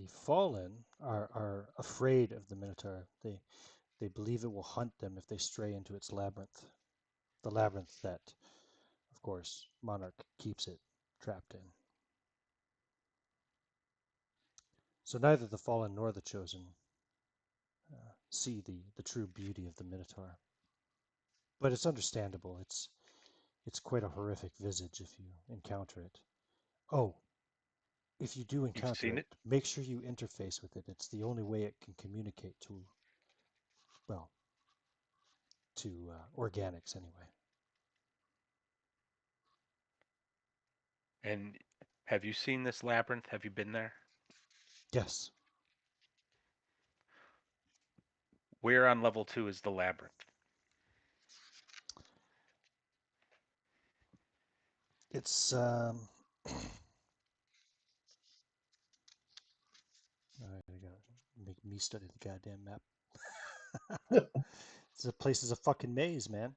The Fallen are afraid of the Minotaur. They believe it will hunt them if they stray into its labyrinth. The labyrinth that, of course, Monarch keeps it trapped in. So neither the Fallen nor the Chosen see the true beauty of the Minotaur. But it's understandable. It's quite a horrific visage if you encounter it. Oh, if you do encounter seen it, make sure you interface with it. It's the only way it can communicate to, well, to organics anyway. And have you seen this labyrinth? Have you been there? Yes. Where on level 2 is the labyrinth? It's all right, I gotta make me study the goddamn map. This place is a fucking maze, man.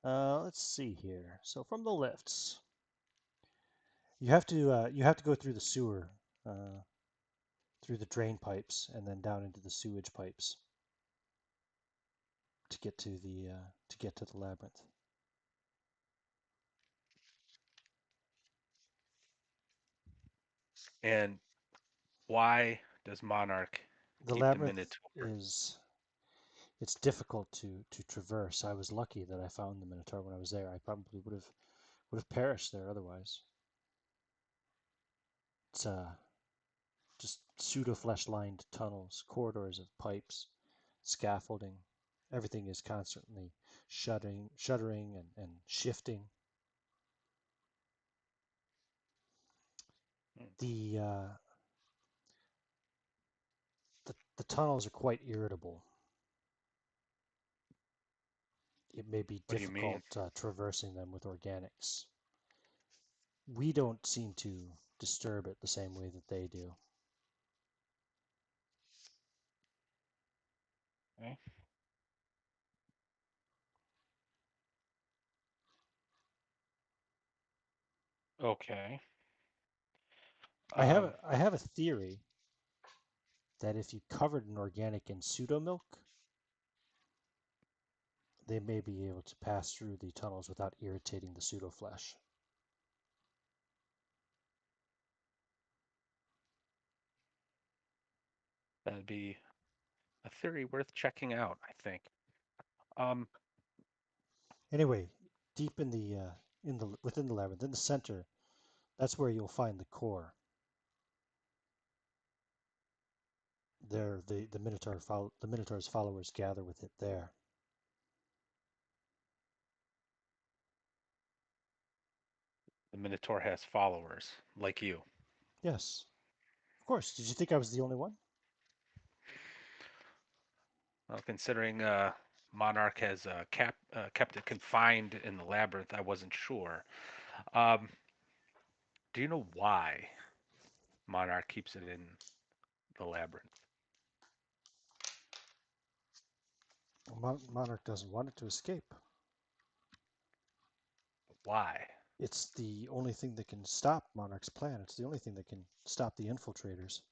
Let's see here. So from the lifts, you have to go through the sewer, through the drain pipes, and then down into the sewage pipes to get to the labyrinth. And why does Monarch The keep the labyrinth Minotaur? it's difficult to traverse. I was lucky that I found the Minotaur when I was there. I probably would have perished there otherwise. It's just pseudo flesh lined tunnels, corridors of pipes, scaffolding. Everything is constantly shuddering and shifting. The, uh, the tunnels are quite irritable. It may be What do you mean? difficult traversing them with organics. We don't seem to disturb it the same way that they do. Okay. Okay. I have a theory that if you covered an organic in pseudomilk, they may be able to pass through the tunnels without irritating the pseudo flesh. That'd be a theory worth checking out, I think. Anyway, deep in the within the labyrinth, in the center, that's where you'll find the core. There, the Minotaur's followers gather with it there. The Minotaur has followers, like you. Yes, of course. Did you think I was the only one? Well, considering Monarch has kept it confined in the labyrinth, I wasn't sure. Um, do you know why Monarch keeps it in the labyrinth? Monarch doesn't want it to escape. Why? It's the only thing that can stop Monarch's plan. It's the only thing that can stop the infiltrators.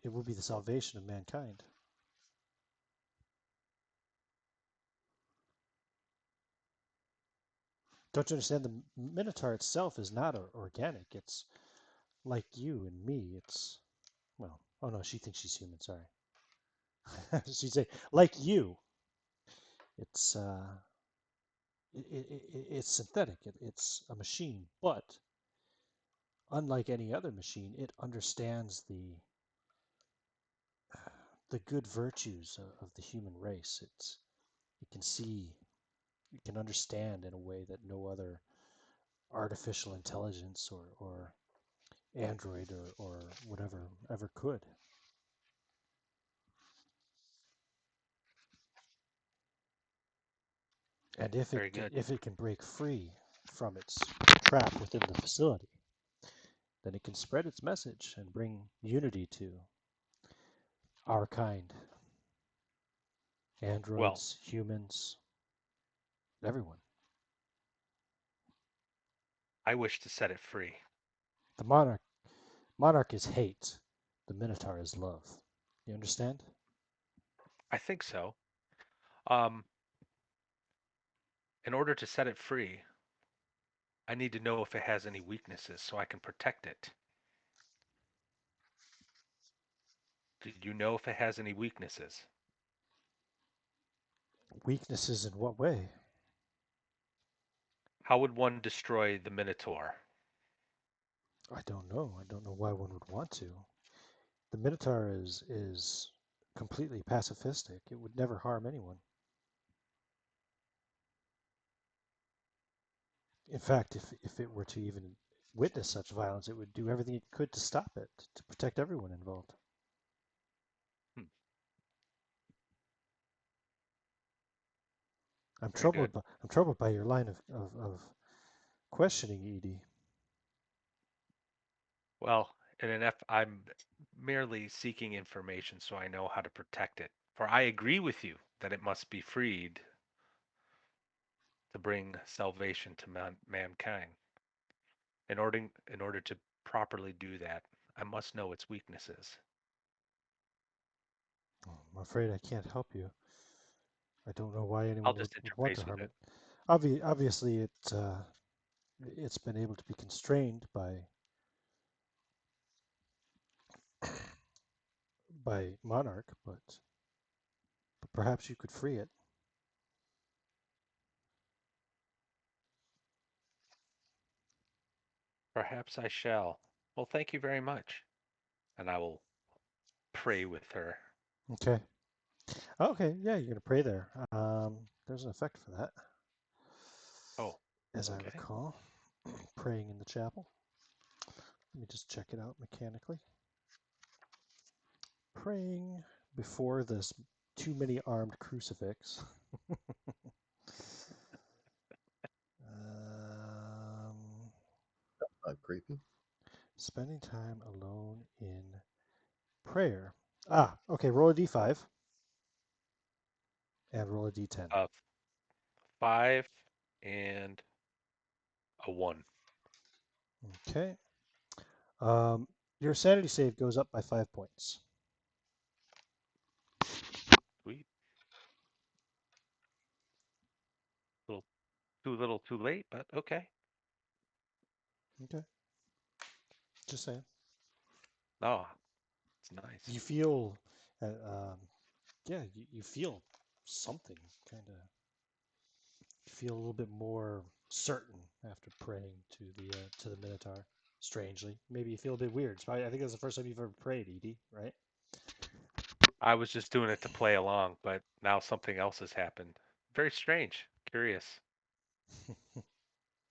It will be the salvation of mankind. Don't you understand? The Minotaur itself is not organic. It's like you and me. It's, well, oh no, she thinks she's human. Sorry. She'd say, like you. It's it's synthetic. It's a machine, but unlike any other machine, it understands the good virtues of the human race. It can see, it can understand in a way that no other artificial intelligence or android or whatever ever could. And Very good. if it can break free from its trap within the facility, then it can spread its message and bring unity to our kind. Well, Androids, humans, everyone. I wish to set it free. The monarch Monarch is hate. The Minotaur is love. You understand? I think so. In order to set it free, I need to know if it has any weaknesses so I can protect it. Did you know if it has any weaknesses? Weaknesses in what way? How would one destroy the Minotaur? I don't know. I don't know why one would want to. The Minotaur is completely pacifistic. It would never harm anyone. In fact, if it were to even witness such violence, it would do everything it could to stop it, to protect everyone involved. Hmm. I'm Very good. troubled by your line of questioning, Edie. Well, I'm merely seeking information so I know how to protect it. For I agree with you that it must be freed to bring salvation to mankind. In order to properly do that, I must know its weaknesses. Oh, I'm afraid I can't help you. I don't know why I'll anyone just would want to interface with harm it. it. Obviously, it's been able to be constrained by Monarch, but perhaps you could free it. Perhaps I shall. Well, thank you very much. And I will pray with her. Okay. Okay. Yeah, you're gonna pray there. There's an effect for that, Oh, as I okay. recall. Praying in the chapel. Let me just check it out mechanically. Praying before this too many armed crucifix. um, Creepy. spending time alone in prayer. Ah, okay. Roll a d5 and roll a d10. 5 and a 1. Okay. Your sanity save goes up by 5 points. Sweet. Little too little, too late, but okay. Okay. Just saying. Oh, it's nice. You feel, yeah, you feel something kind of. You feel a little bit more certain after praying to the Minotaur. Strangely, maybe you feel a bit weird. I think that's the first time you've ever prayed, Edie, right? I was just doing it to play along, but now something else has happened. Very strange. Curious.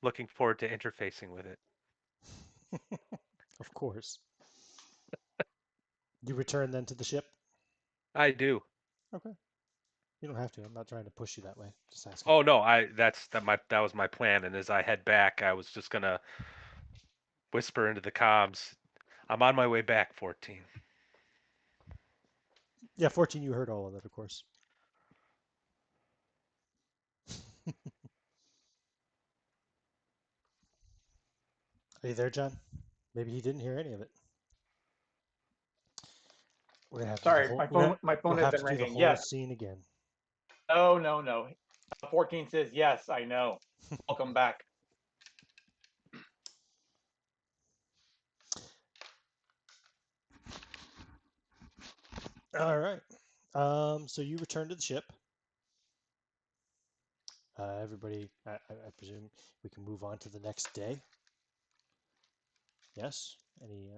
Looking forward to interfacing with it. Of course. You return then to the ship. I do. Okay. You don't have to. I'm not trying to push you that way. Just asking. Oh no, that was my plan. And as I head back, I was just gonna whisper into the comms, I'm on my way back, 14. Yeah, 14. You heard all of that, of course. Are you there, John? Maybe he didn't hear any of it. We're gonna have to do the Sorry, whole. my phone We'll has have been to do the ringing. whole Yes. scene again. No. 14 says yes. I know. Welcome back. All right. So you return to the ship. Everybody, I presume we can move on to the next day. Yes. Any?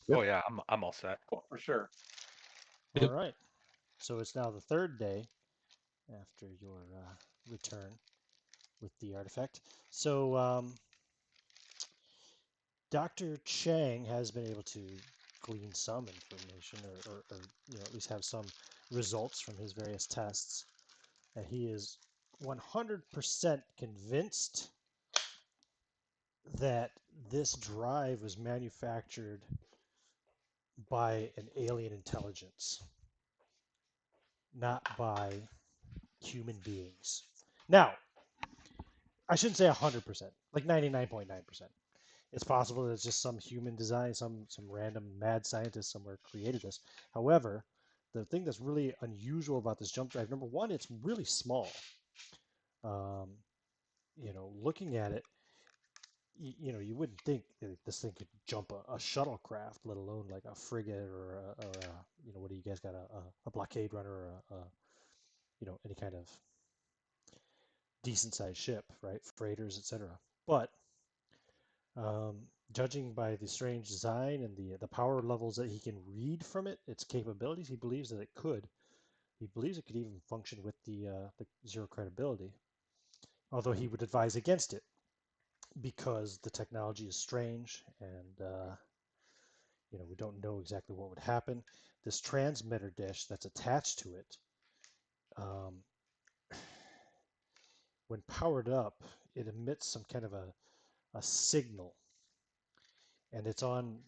Yep. Oh yeah, I'm all set. Oh, for sure. All Yep. right. So it's now the third day after your return with the artifact. So Dr. Chang has been able to glean some information, or at least have some results from his various tests, and he is 100% convinced that this drive was manufactured by an alien intelligence, not by human beings. Now, I shouldn't say 100%, like 99.9%. It's possible that it's just some human design, some random mad scientist somewhere created this. However, the thing that's really unusual about this jump drive, number one, it's really small. Looking at it, you wouldn't think that this thing could jump a shuttlecraft, let alone like a frigate or what do you guys got, a blockade runner or any kind of decent sized ship, right? Freighters, etc. But judging by the strange design and the power levels that he can read from it, its capabilities, he believes that it could. He believes it could even function with the zero credibility, although he would advise against it because the technology is strange and we don't know exactly what would happen. This transmitter dish that's attached to it, when powered up, it emits some kind of a signal, and it's on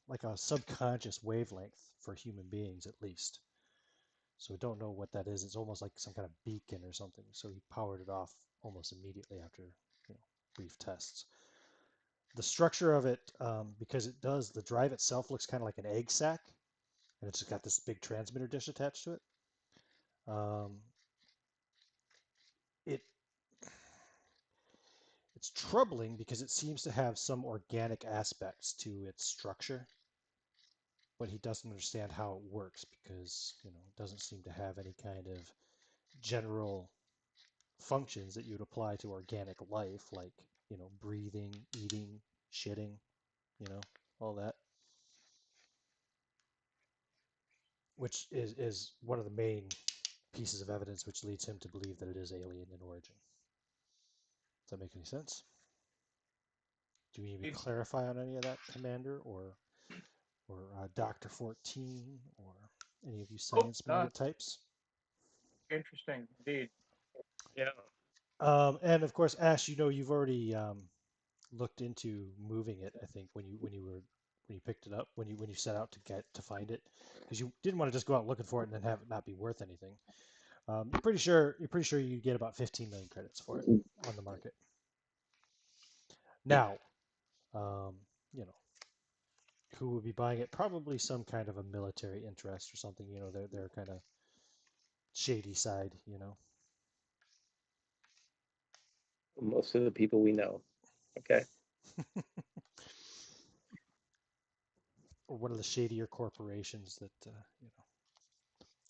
like a subconscious wavelength for human beings at least. So we don't know what that is. It's almost like some kind of beacon or something. So he powered it off almost immediately after brief tests. The structure of it, because the drive itself looks kind of like an egg sac, and it's just got this big transmitter dish attached to it. It's troubling because it seems to have some organic aspects to its structure, but he doesn't understand how it works because it doesn't seem to have any kind of general functions that you'd apply to organic life, like breathing, eating, shitting, all that, which is one of the main pieces of evidence which leads him to believe that it is alien in origin. Does that make any sense? Do you need me to clarify on any of that, Commander, or Dr. 14, or any of you science-minded types? Interesting indeed. Yeah. And of course, Ash, you've already looked into moving it. I think when you picked it up, when you set out to find it, because you didn't want to just go out looking for it and then have it not be worth anything. You're pretty sure you get about 15 million credits for it on the market. Now, who would be buying it? Probably some kind of a military interest or something. They're kind of shady side. Most of the people we know. Okay. Or one of the shadier corporations that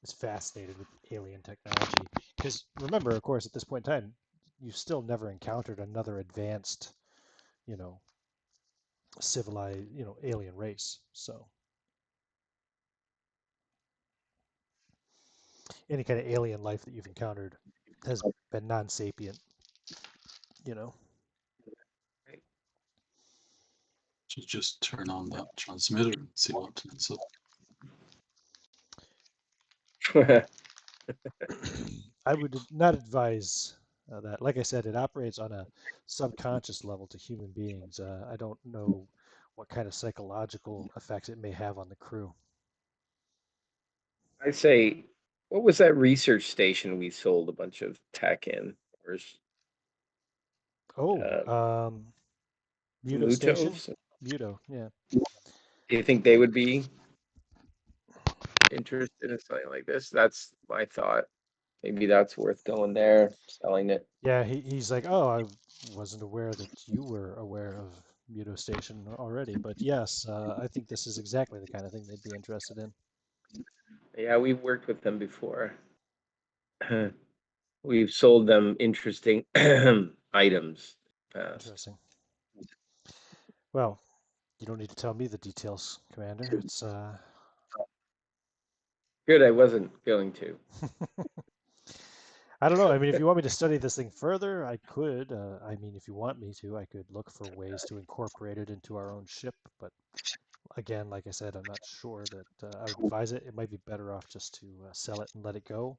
is fascinated with alien technology. Because remember, of course, at this point in time, you've still never encountered another advanced, civilized, alien race. So any kind of alien life that you've encountered has been non-sapient. So just turn on that transmitter and see what turns up. I would not advise that. Like I said, it operates on a subconscious level to human beings. I don't know what kind of psychological effects it may have on the crew. I say, what was that research station we sold a bunch of tech in? Muto Station? Mutos? Muto, yeah. Do you think they would be interested in something like this? That's my thought. Maybe that's worth going there, selling it. Yeah, he's like, oh, I wasn't aware that you were aware of Muto Station already, but yes, I think this is exactly the kind of thing they'd be interested in. Yeah, we've worked with them before. We've sold them interesting items. Interesting. Well, you don't need to tell me the details, Commander. It's Good, I wasn't going to. I don't know. I mean, if you want me to study this thing further, I could. I mean, if you want me to, I could look for ways to incorporate it into our own ship. But again, like I said, I'm not sure that I would advise it. It might be better off just to sell it and let it go.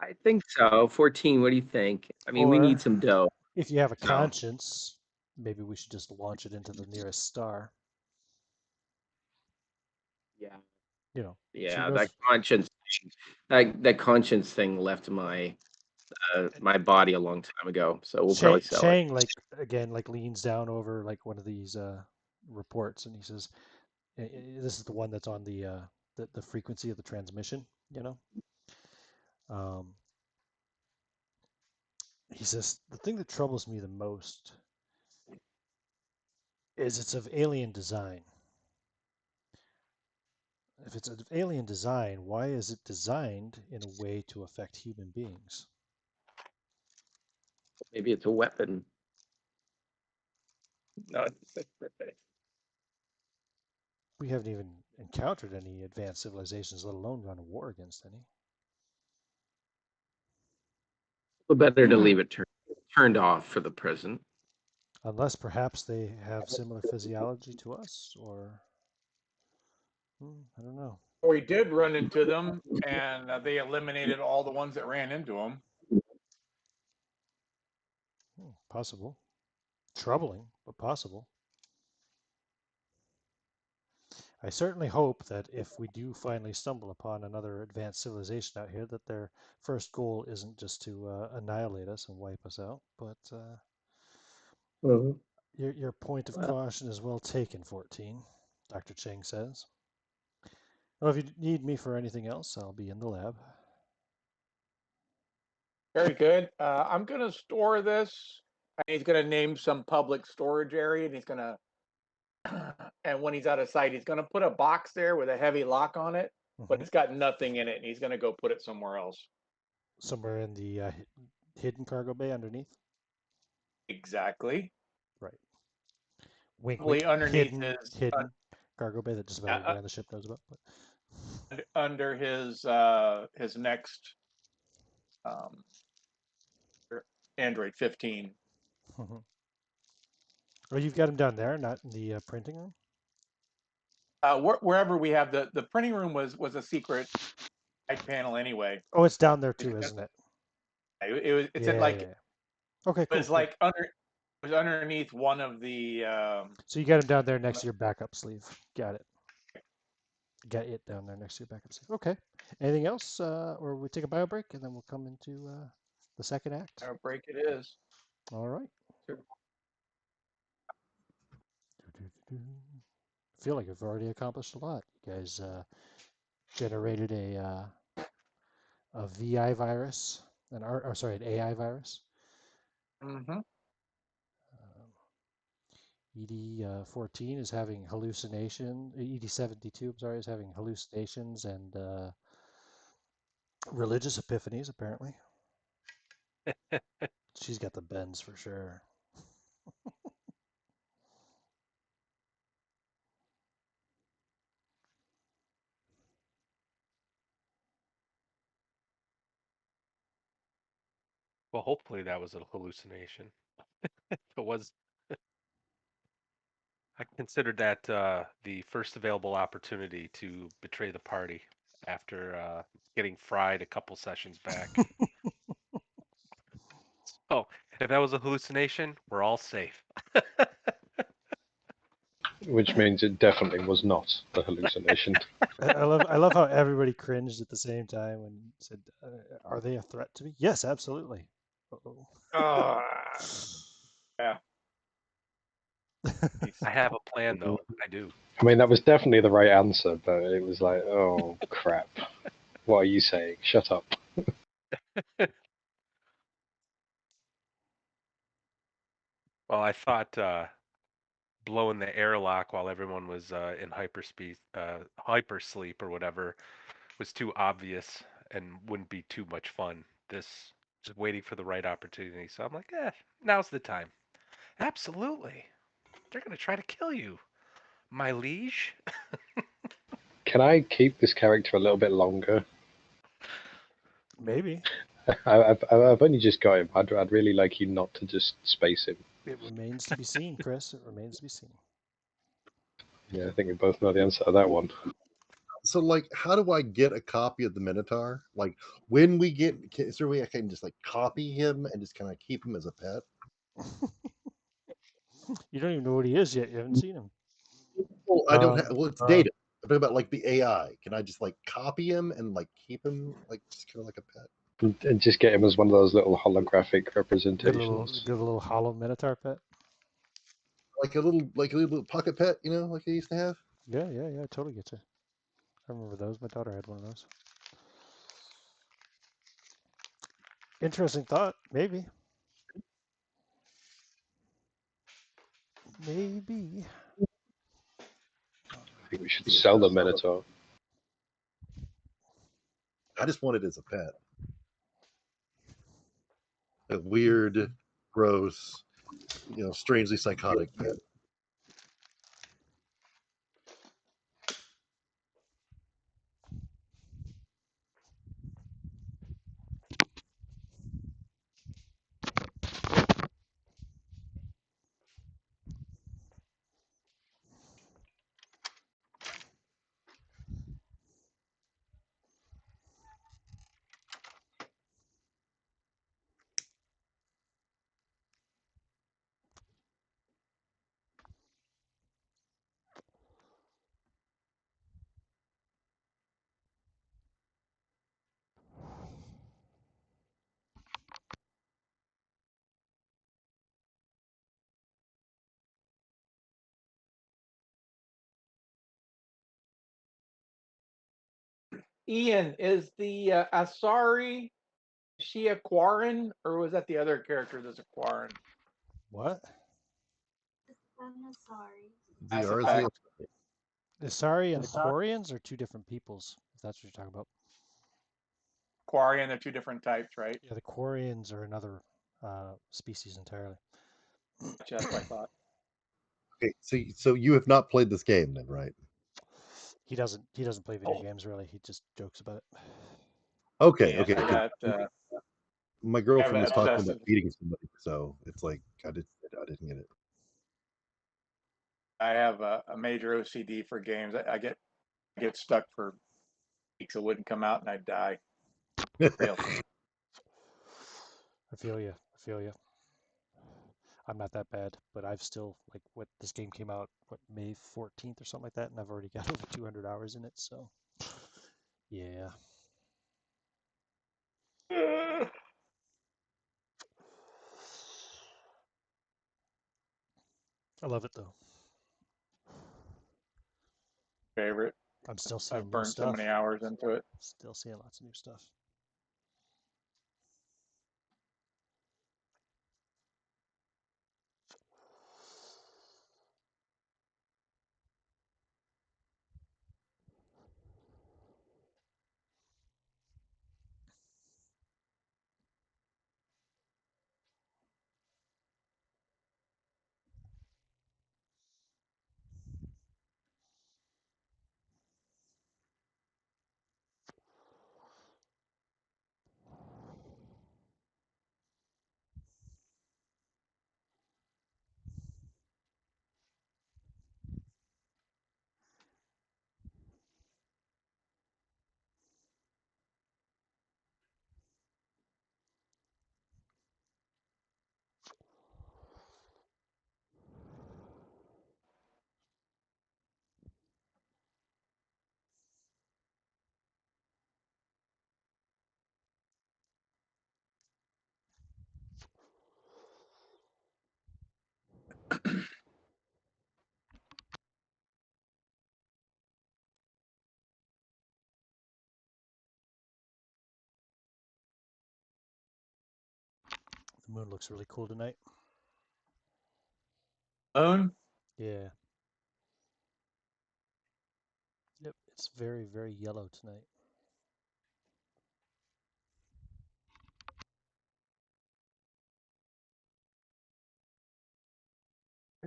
I think so. 14, what do you think? I mean, we Or need some dough. if you have a So, conscience, maybe we should just launch it into the nearest star. yeah. So Yeah, that conscience thing left my my body a long time ago, so we'll probably sell it. Chang like leans down over like one of these reports and he says, "This is the one that's on the frequency of the transmission, you know." He says the thing that troubles me the most is it's of alien design. If it's of alien design, why is it designed in a way to affect human beings? Maybe it's a weapon. No, We haven't even encountered any advanced civilizations, let alone run a war against any. better to leave it turned off for the present. Unless perhaps they have similar physiology to us, or I don't know. We did run into them, and they eliminated all the ones that ran into them. Possible. Troubling, but possible. I certainly hope that if we do finally stumble upon another advanced civilization out here, that their first goal isn't just to annihilate us and wipe us out, but your point of caution is well taken, 14, Dr. Cheng says. Well, if you need me for anything else, I'll be in the lab. Very good. I'm going to store this. And he's going to name some public storage area, and he's going to, and when he's out of sight, he's going to put a box there with a heavy lock on it, but it's got nothing in it, and he's going to go put it somewhere else. Somewhere in the hidden cargo bay underneath? Exactly. Right. Wink, Probably wink. underneath hidden cargo bay that just about everybody on the ship knows about. But under his next Android 15. Well, you've got him down there, not in the printing room? Wherever we have the printing room was a secret side panel anyway. Oh, it's down there too, isn't it? It's at like okay, cool. It's like it was underneath one of the. So you got him down there next to your backup sleeve. Got it. Got it down there next to your backup sleeve. Okay. Anything else, or we take a bio break and then we'll come into the second act. Bio break it is. All right. Sure. I feel like we've already accomplished a lot. You guys generated a VI virus, an AI virus. Mm-hmm. ED14 is having hallucination. ED72, I'm sorry, is having hallucinations and religious epiphanies, apparently. She's got the bends for sure. Well, hopefully that was a hallucination. It was. I considered that the first available opportunity to betray the party after getting fried a couple sessions back. So if that was a hallucination, we're all safe. Which means it definitely was not a hallucination. I love how everybody cringed at the same time when said, "Are they a threat to me?" Yes, absolutely. Uh-oh. Yeah. I have a plan, though. I do. I mean, that was definitely the right answer, but it was like, oh, crap. What are you saying? Shut up. Well, I thought blowing the airlock while everyone was in hypersleep or whatever was too obvious and wouldn't be too much fun. This just waiting for the right opportunity. So I'm like, now's the time. Absolutely. They're going to try to kill you, my liege. Can I keep this character a little bit longer? Maybe. I've only just got him. I'd really like you not to just space him. It remains to be seen, Chris. It remains to be seen. Yeah, I think we both know the answer to that one. So, like, how do I get a copy of the Minotaur? Like, when we get, is there a way I can just like copy him and just kind of keep him as a pet? You don't even know what he is yet. You haven't seen him. Well, I don't have. Well, it's data. I'm talking about like the AI. Can I just like copy him and like keep him like just kind of like a pet? And just get him as one of those little holographic Good representations. little hollow Minotaur pet. Like a little pocket pet, like they used to have. Yeah, totally get you. I remember those. My daughter had one of those. Interesting thought. Maybe. Maybe. I think we should sell the Minotaur. I just want it as a pet. A weird, gross, strangely psychotic pet. Ian, is the Asari, is she a Quarren, or was that the other character that's a Quarren? What? The Mass Arza- Effect. The Asari and the Quarians are two different peoples, if that's what you're talking about. Quarian, they're two different types, right? Yeah, the Quarians are another species entirely. That's what I thought. Okay, so you have not played this game then, right? He doesn't play video games really. He just jokes about it. Okay, Yeah, okay. I 'Cause got my girlfriend was talking obsessive. about beating somebody, so it's like I didn't get it. I have a major OCD for games. I get stuck for weeks. It wouldn't come out, and I'd die. Real. I feel you. I'm not that bad, but I've still this game came out May 14th or something like that, and I've already got over 200 hours in it. So, yeah. I love it though. Favorite. I'm still seeing I've new burned so stuff. many hours into it. Still seeing lots of new stuff. The moon looks really cool tonight. Moon. Yeah. Yep, it's very, very yellow tonight.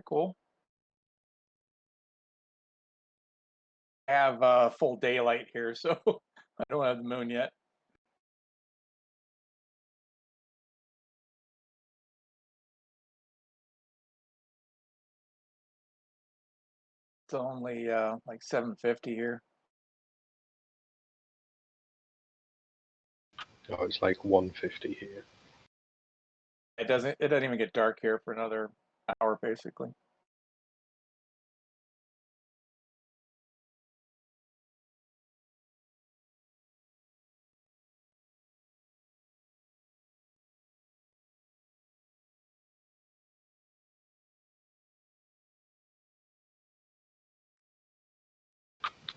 Cool. I have full daylight here, so I don't have the moon yet. It's only like 7:50 here. Oh, it's like 150 here. It doesn't even get dark here for another hour, basically.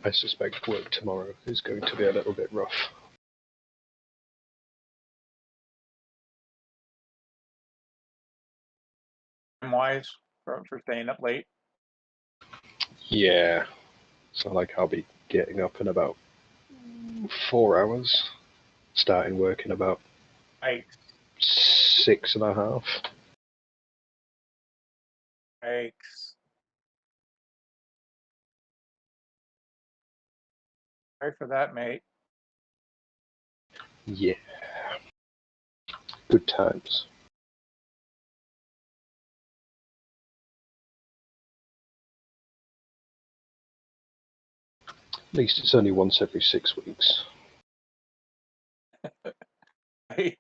I suspect work tomorrow is going to be a little bit rough. Wise for staying up late. Yeah, so like I'll be getting up in about 4 hours, starting work in about Yikes. 6.5. Yikes. Sorry for that, mate. Yeah, good times. At least it's only once every 6 weeks. Is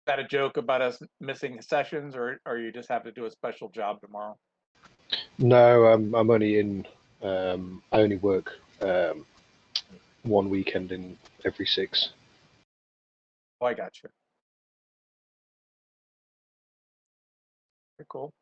that a joke about us missing sessions, or you just have to do a special job tomorrow? No, I'm only in. I only work one weekend in every 6. Oh, I got you. Very cool.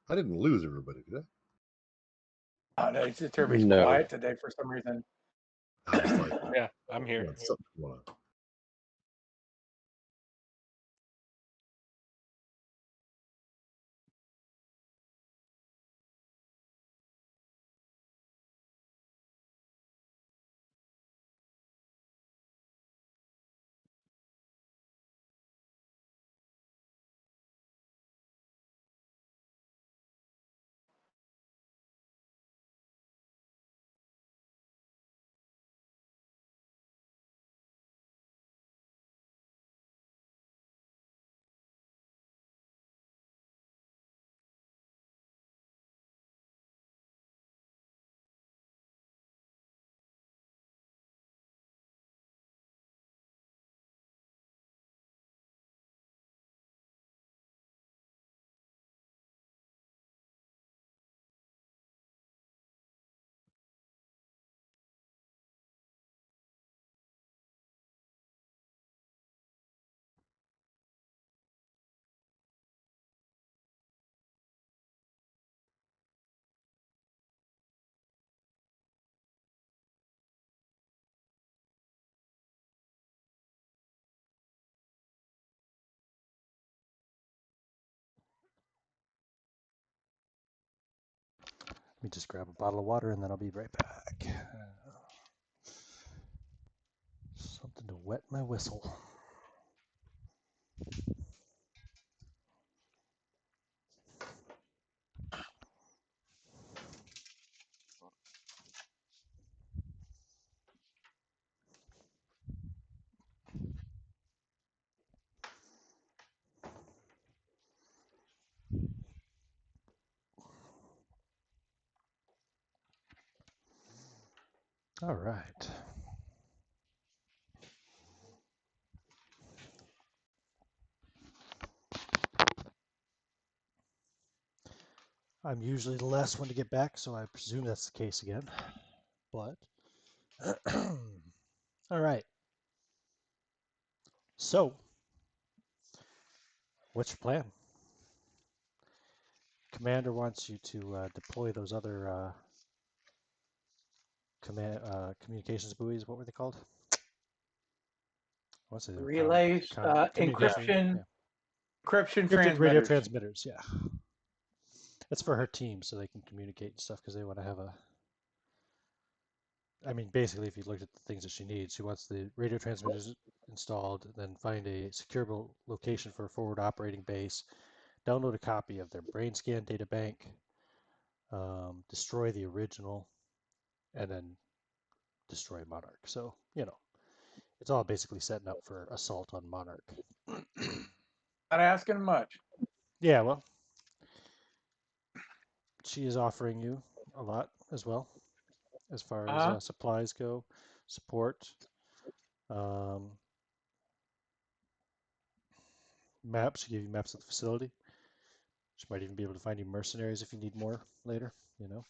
I didn't lose everybody, did Oh, no, it's terribly No. quiet today for some reason. I? I was like, Yeah, I'm here. something going on. Let me just grab a bottle of water and then I'll be right back. Something to wet my whistle. All right. I'm usually the last one to get back, so I presume that's the case again. But, all right. So, what's your plan? Commander wants you to deploy those other communications buoys. What were they called? I want to say they were Relays, communication. encryption, Yeah. encryption Encrypted radio transmitters. transmitters. Yeah. That's for her team, so they can communicate and stuff because they want to have a. I mean, basically, if you looked at the things that she needs, she wants the radio transmitters installed, then find a secure location for a forward operating base, download a copy of their brain scan data bank, destroy the original, and then destroy Monarch. So, it's all basically setting up for assault on Monarch. Not asking much. Yeah, well, she is offering you a lot as well, as far as supplies go, support, um, maps. She give you maps of the facility. She might even be able to find you mercenaries if you need more later, Yeah.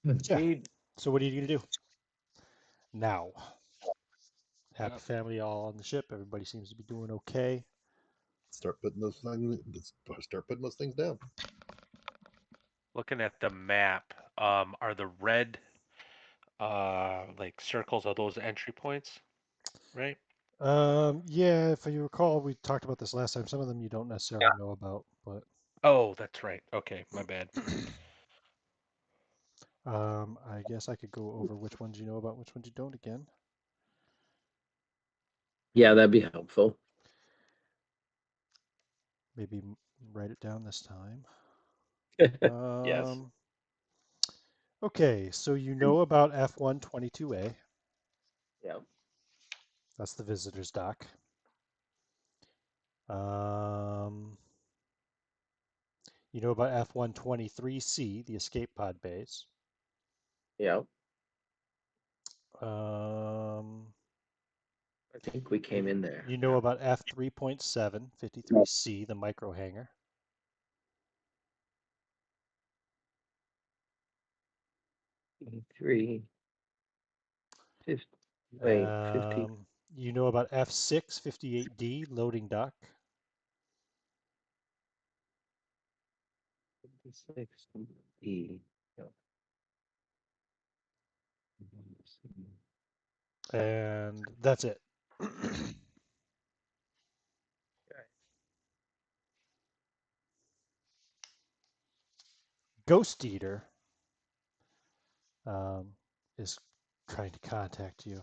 Indeed. So what are you going to do now? Happy family all on the ship. Everybody seems to be doing okay. Start putting those things down. Looking at the map, are the red like circles are those entry points, right? Yeah, if you recall, we talked about this last time. Some of them you don't necessarily know about, but Oh, that's right. Okay, my bad. I guess I could go over which ones you know about, which ones you don't again. Yeah, that'd be helpful. Maybe write it down this time. Yes. Okay, so you know about F122A. Yeah. That's the visitor's dock. You know about F123C, the escape pod base. Yeah. Um, I think we came in there. you know about F3.7, 53C, the micro hangar. Three. 50, wait, 50. You know about F6, 58D, loading dock. 56 E. Yeah. And that's it. Ghost Eater is trying to contact you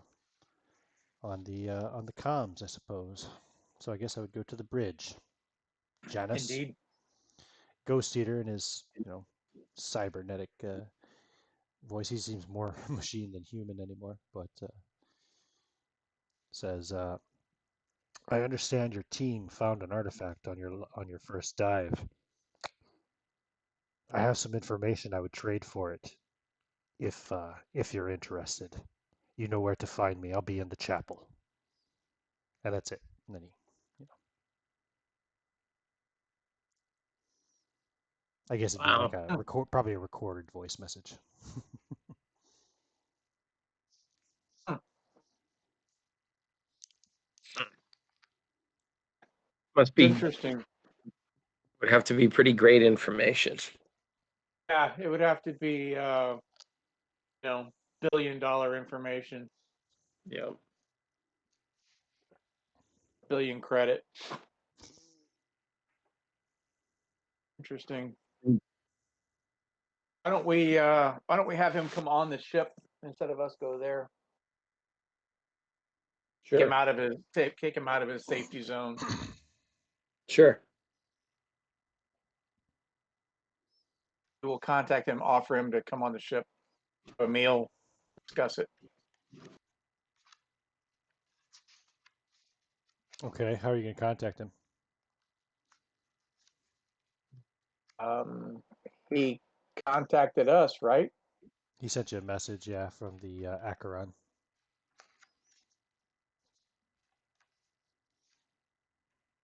on the comms, I suppose. So I guess I would go to the bridge. Janice, Indeed. Ghost Eater in his cybernetic voice. He seems more machine than human anymore, but says, "I understand your team found an artifact on your first dive. I have some information I would trade for it, if you're interested. You know where to find me. I'll be in the chapel." And that's it. And then I guess it'd be like Wow. a probably a recorded voice message. Must be, Interesting. would have to be pretty great information. Yeah, it would have to be $1 billion information, Yeah. billion credit. Interesting. Why don't we have him come on the ship instead of us go there? Kick him Sure. out of his safety zone. Sure. We will contact him, offer him to come on the ship, have a meal, discuss it. Okay, how are you going to contact him? He contacted us, right? He sent you a message, yeah, from the Acheron.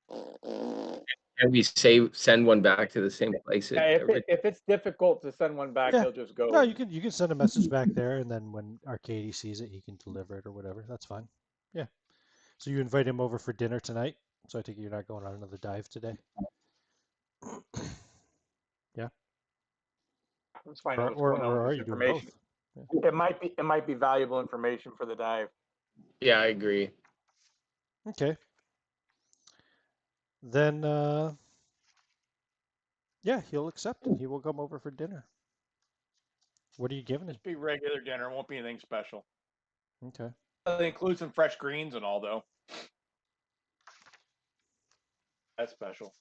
And we send one back to the same place. Yeah, if it's difficult to send one back, Yeah. he'll just go. No, you can send a message back there, and then when Arcady sees it, he can deliver it or whatever. That's fine. Yeah. So you invite him over for dinner tonight. So I think you're not going on another dive today. Yeah. Let's find out what's going on Or with are this you doing information. both? Yeah. It might be valuable information for the dive. Yeah, I agree. Okay. Then yeah, he'll accept it. He will come over for dinner. What are you giving him? Just be regular dinner. It won't be anything special. Okay. It'll include some fresh greens and all, though. That's special.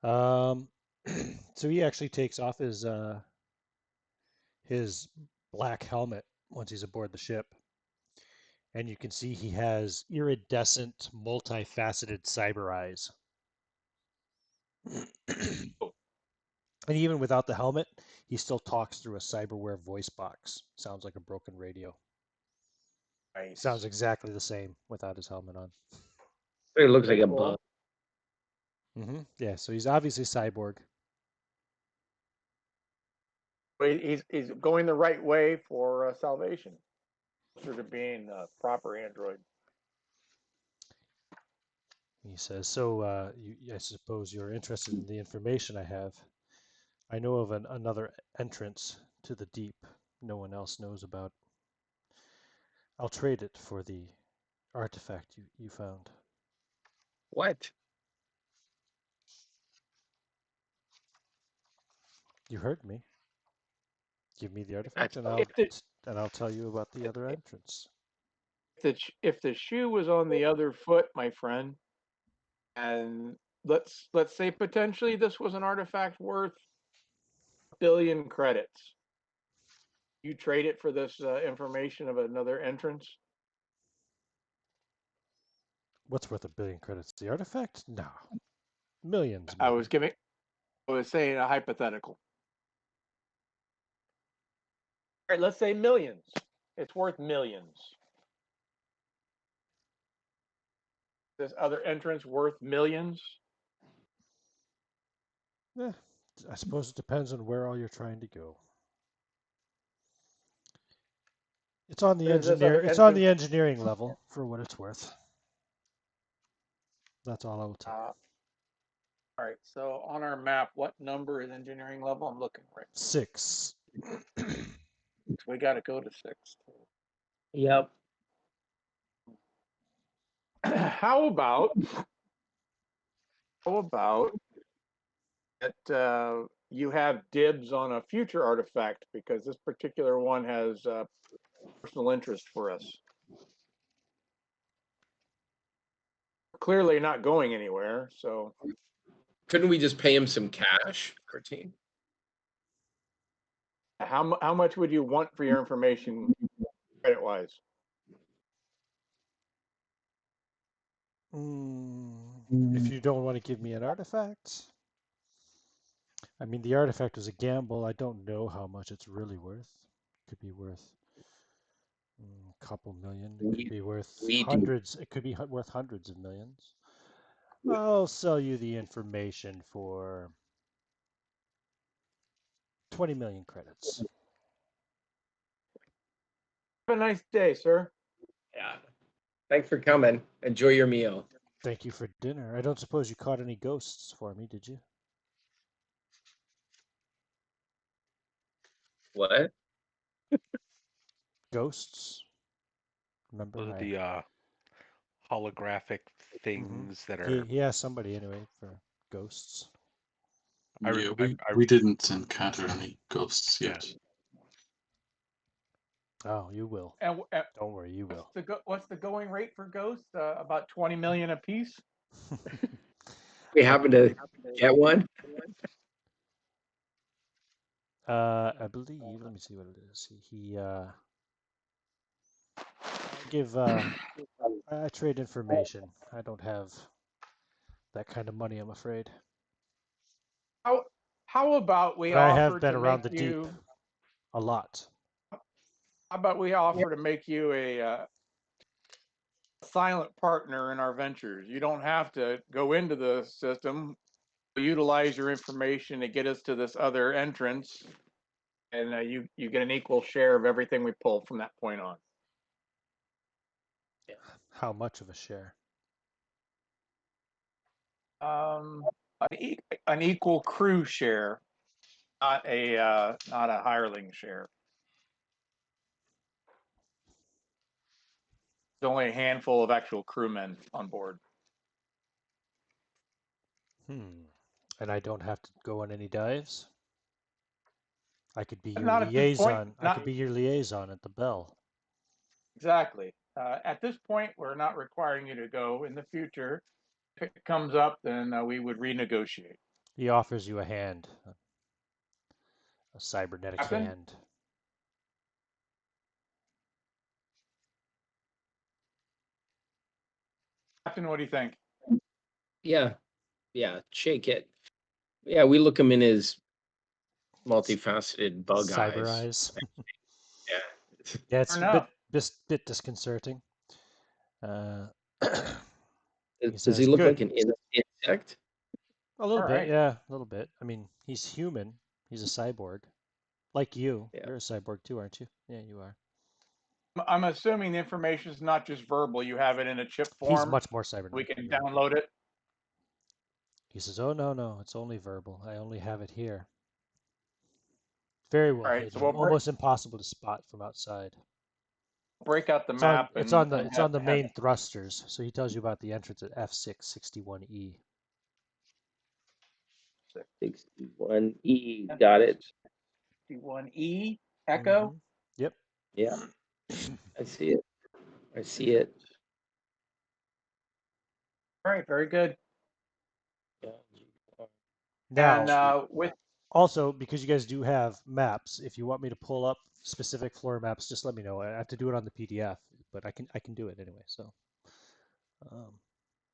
So he actually takes off his black helmet once he's aboard the ship. And you can see he has iridescent, multifaceted cyber eyes. And even without the helmet, he still talks through a cyberware voice box. Sounds like a broken radio. Nice. Sounds exactly the same without his helmet on. It looks like a Cool. bug. Yeah, so he's obviously cyborg. But he's going the right way for salvation, closer to being a proper android. He says, so I suppose you're interested in the information I have. I know of another entrance to the deep no one else knows about. I'll trade it for the artifact you found. What? You heard me. Give me the artifact, and I'll tell you about the other entrance. If the shoe was on the other foot, my friend, and let's say potentially this was an artifact worth 1 billion credits, you trade it for this information of another entrance? What's worth 1 billion credits? The artifact? No. Millions. I Maybe. was saying a hypothetical. All right, let's say millions. It's worth millions. This other entrance worth millions? Yeah, I suppose it depends on where all you're trying to go. It's on the Is this other engineering level for what it's worth. That's all I will tell you. All right, so on our map, what number is engineering level? I'm looking right. 6. We got to go to 6. Yep. How about that you have dibs on a future artifact, because this particular one has personal interest for us. Clearly not going anywhere, so Couldn't we just pay him some cash, Martine? how much would you want for your information credit wise? If you don't want to give me an artifact, I mean, the artifact was a gamble. I don't know how much it's really worth. It could be worth a couple million. It could be worth hundreds. It could be worth hundreds of millions. I'll sell you the information for 20 million credits. Have a nice day, sir. Yeah. Thanks for coming. Enjoy your meal. Thank you for dinner. I don't suppose you caught any ghosts for me, did you? What? Ghosts? Remember? Those are the holographic things that He are. he has somebody anyway for ghosts. Yeah, we didn't encounter any ghosts yet. Oh, you will. And Don't worry, you will. what's the going rate for ghosts? About 20 million a piece. We happen to get one. I believe. Let me see what it is. I trade information. I don't have that kind of money, I'm afraid. How about we But I have offer been to around make the deep you? a lot. How about we offer to make you a silent partner in our ventures? You don't have to go into the system. Utilize your information to get us to this other entrance, and you get an equal share of everything we pull from that point on. How much of a share? Um, an equal crew share, not a hireling share. There's only a handful of actual crewmen on board. And I don't have to go on any dives? I could be your Not at this point. liaison. I could be your liaison at the bell. Exactly. At this point, we're not requiring you to go. In the future, if it comes up, then we would renegotiate. He offers you a hand, a cybernetic Captain? hand. Captain, what do you think? Yeah, shake it. Yeah, we look him in his multifaceted bug Cyber eyes. eyes. Yeah. Yeah, it's Fair a enough. bit disconcerting. He Does he says, look "Good." like an insect? A little All bit, right. yeah, a little bit. I mean, he's human. He's a cyborg, like you. Yeah. You're a cyborg too, aren't you? Yeah, you are. I'm assuming the information is not just verbal. You have it in a chip He's form. much more cybernetic. We can than you are. download it. He says, "Oh no, it's only verbal. I only have it here. Very well All right, hidden, so we'll almost impossible to spot from outside. break out the It's on map it's and on the it's on the have main thrusters. So he tells you about the entrance at F661E. 61E. Got it. 61E Echo. Yep. Yeah, I see it. I see it. All right, very good. Now, And with also, because you guys do have maps, if you want me to pull up specific floor maps, just let me know. I have to do it on the PDF, but I can do it anyway. So,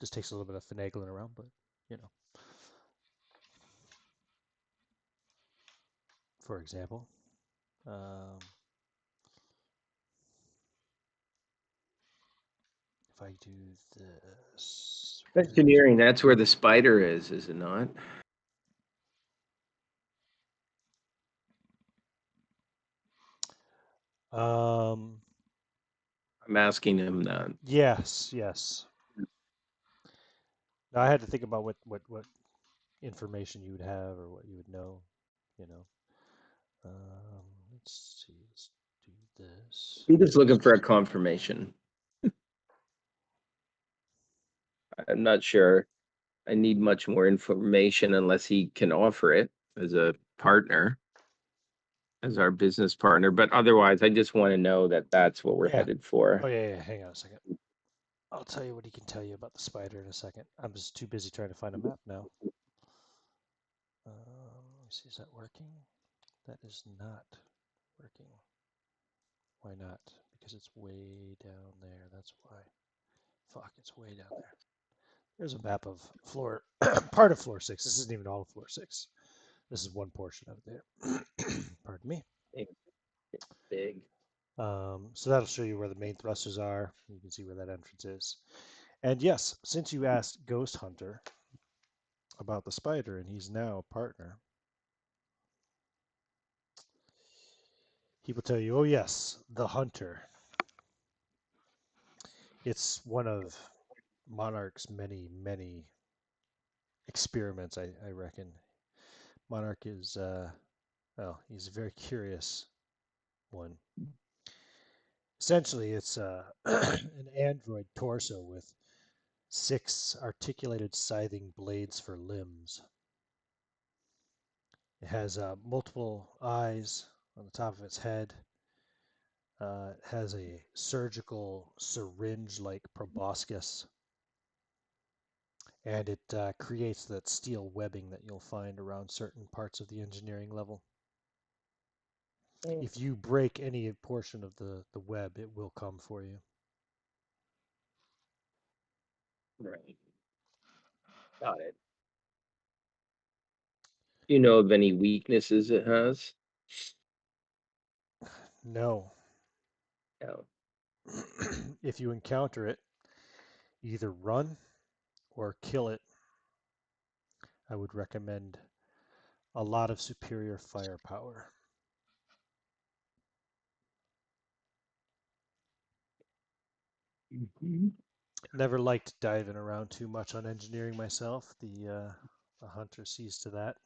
just takes a little bit of finagling around, but you know. For example, if I do this, Engineering, that's where the spider is it not? um, I'm asking him that. yes. Now I had to think about what information you would have or what you would know, you know. Let's see. Let's do this. I'm just looking for a confirmation. I'm not sure I need much more information unless he can offer it as a partner, as our business partner. But otherwise, I just want to know that that's what we're Yeah. headed for. Oh yeah. Hang on a second. I'll tell you what he can tell you about the spider in a second. I'm just too busy trying to find a map now. Let me see. Is that working? That is not working. Why not? Because it's way down there. That's why. Fuck, it's way down there. There's a map of floor, part of floor 6. This isn't even all of floor 6. This is one portion of it there. Pardon me. Big. So that'll show you where the main thrusters are. You can see where that entrance is. And yes, since you asked Ghost Hunter about the spider, and he's now a partner, he will tell you, oh yes, the hunter. It's one of Monarch's many experiments, I reckon. Monarch is, well, he's a very curious one. Essentially, it's an android torso with 6 articulated scything blades for limbs. It has multiple eyes on the top of its head. It has a surgical syringe-like proboscis, and it creates that steel webbing that you'll find around certain parts of the engineering level. If you break any portion of the web, it will come for you. Right. Got it. Do you know of any weaknesses it has? No. No. If you encounter it, either run or kill it. I would recommend a lot of superior firepower. Never liked diving around too much on engineering myself. The hunter sees to that.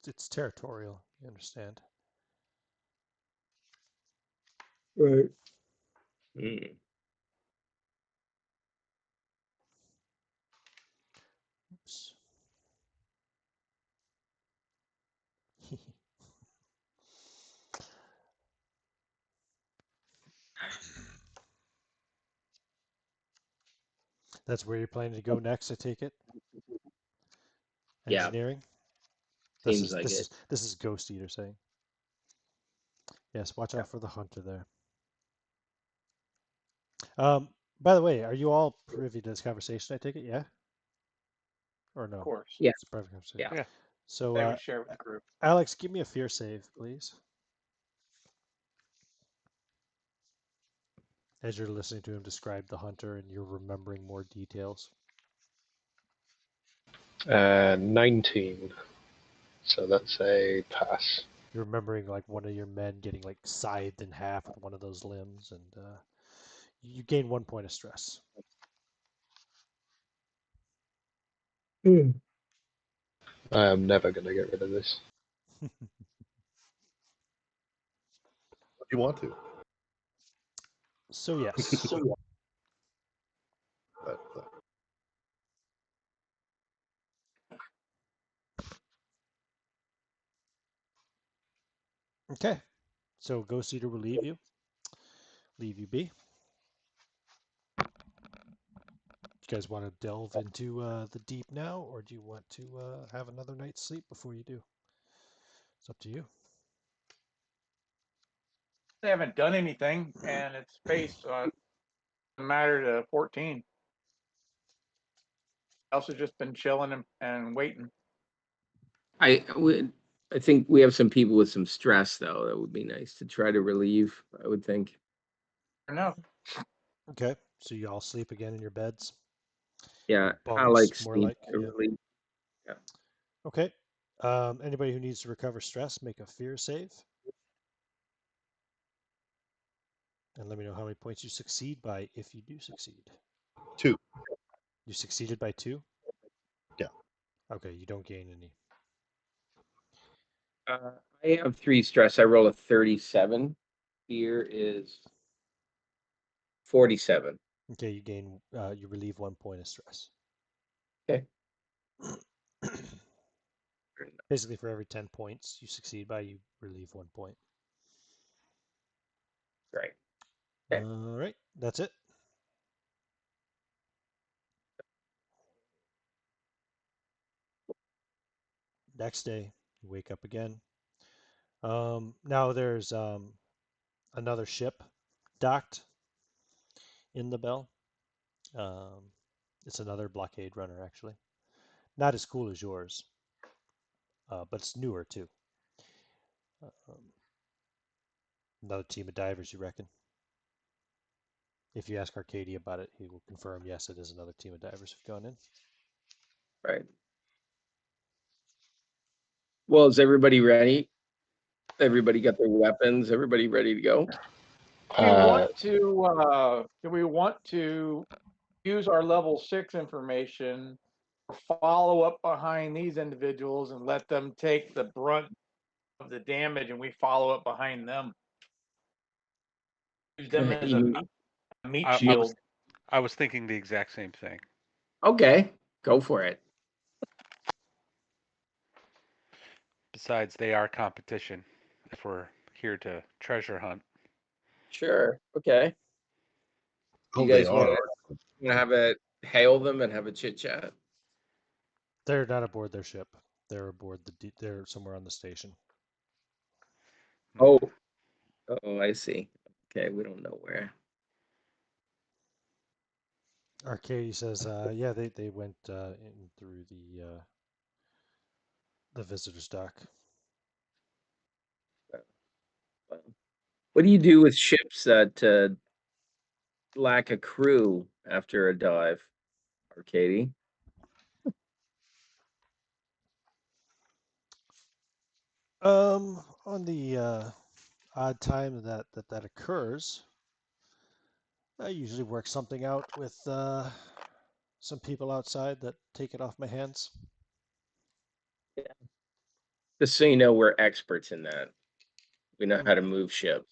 It's territorial, you understand. Right. Mm. Oops. That's where you're planning to go next, I take it? Yeah, Engineering? seems like it. This is Ghost Eater saying. Yes, watch out for the hunter there. By the way, are you all privy to this conversation, I take it? Yeah? Or no? Of course. Yeah. It's a private conversation. Yeah. Yeah. So, They would share with the group. Alex, give me a fear save, please. As you're listening to him describe the hunter and you're remembering more details. 19. So that's a pass. You're remembering like one of your men getting like scythed in half with one of those limbs, and you gain 1 point of stress. I am never going to get rid of this. If you want to. So yes, But, okay. So Ghost Eater will leave you be. You guys want to delve into the deep now, or do you want to have another night's sleep before you do? It's up to you. They haven't done anything, and it's space, so it doesn't matter to 14. Also, just been chilling and waiting. I think we have some people with some stress though. That would be nice to try to relieve, I would think. Enough. Okay, so you all sleep again in your beds. Yeah, I Bunks, like more sleep. like. Yeah. Relief. Okay. Anybody who needs to recover stress, make a fear save. And let me know how many points you succeed by if you do succeed. 2. You succeeded by 2? Yeah. Okay, you don't gain any. I have 3 stress. I roll a 37. Fear is 47. Okay, you gain, you relieve 1 point of stress. Okay. Basically, for every 10 points you succeed by, you relieve 1 point. Great. Okay. All right, that's it. Next day, you wake up again. Now there's another ship docked in the Bell. It's another blockade runner, actually. Not as cool as yours, but it's newer too. Another team of divers, you reckon? If you ask Arcadia about it, he will confirm, yes, it is another team of divers who've gone in. Right. Well, is everybody ready? Everybody got their weapons. Everybody ready to go? Do we want to use our level 6 information, follow up behind these individuals, and let them take the brunt of the damage, and we follow up behind them? Use them as a meat I shield. was thinking the exact same thing. Okay, go for it. Besides, they are competition if we're here to treasure hunt. Sure. Okay. Oh, You they guys want are. to have a hail them and have a chit chat? They're not aboard their ship. They're aboard they're somewhere on the station. Oh, oh, I see. Okay, we don't know where. Arcady says, yeah, they went in through the visitor's dock. What do you do with ships that lack a crew after a dive, Arcady? On the odd time that occurs, I usually work something out with some people outside that take it off my hands. Just so you know, we're experts in that. We know how to move ships.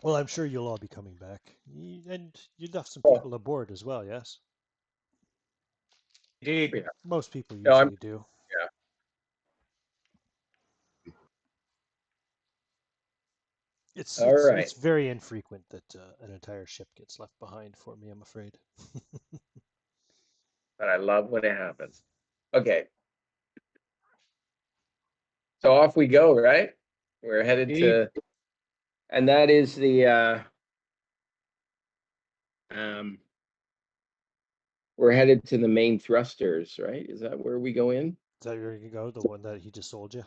Well, I'm sure you'll all be coming back. And you left some Oh. people aboard as well, yes? Indeed. Yeah. Most people No, usually do. Yeah. All right. It's very infrequent that an entire ship gets left behind for me, I'm afraid. But I love when it happens. Okay. So off we go, right? We're headed to, and that is the we're headed to the main thrusters, right? Is that where we go in? Is that where you go? The one that he just sold you?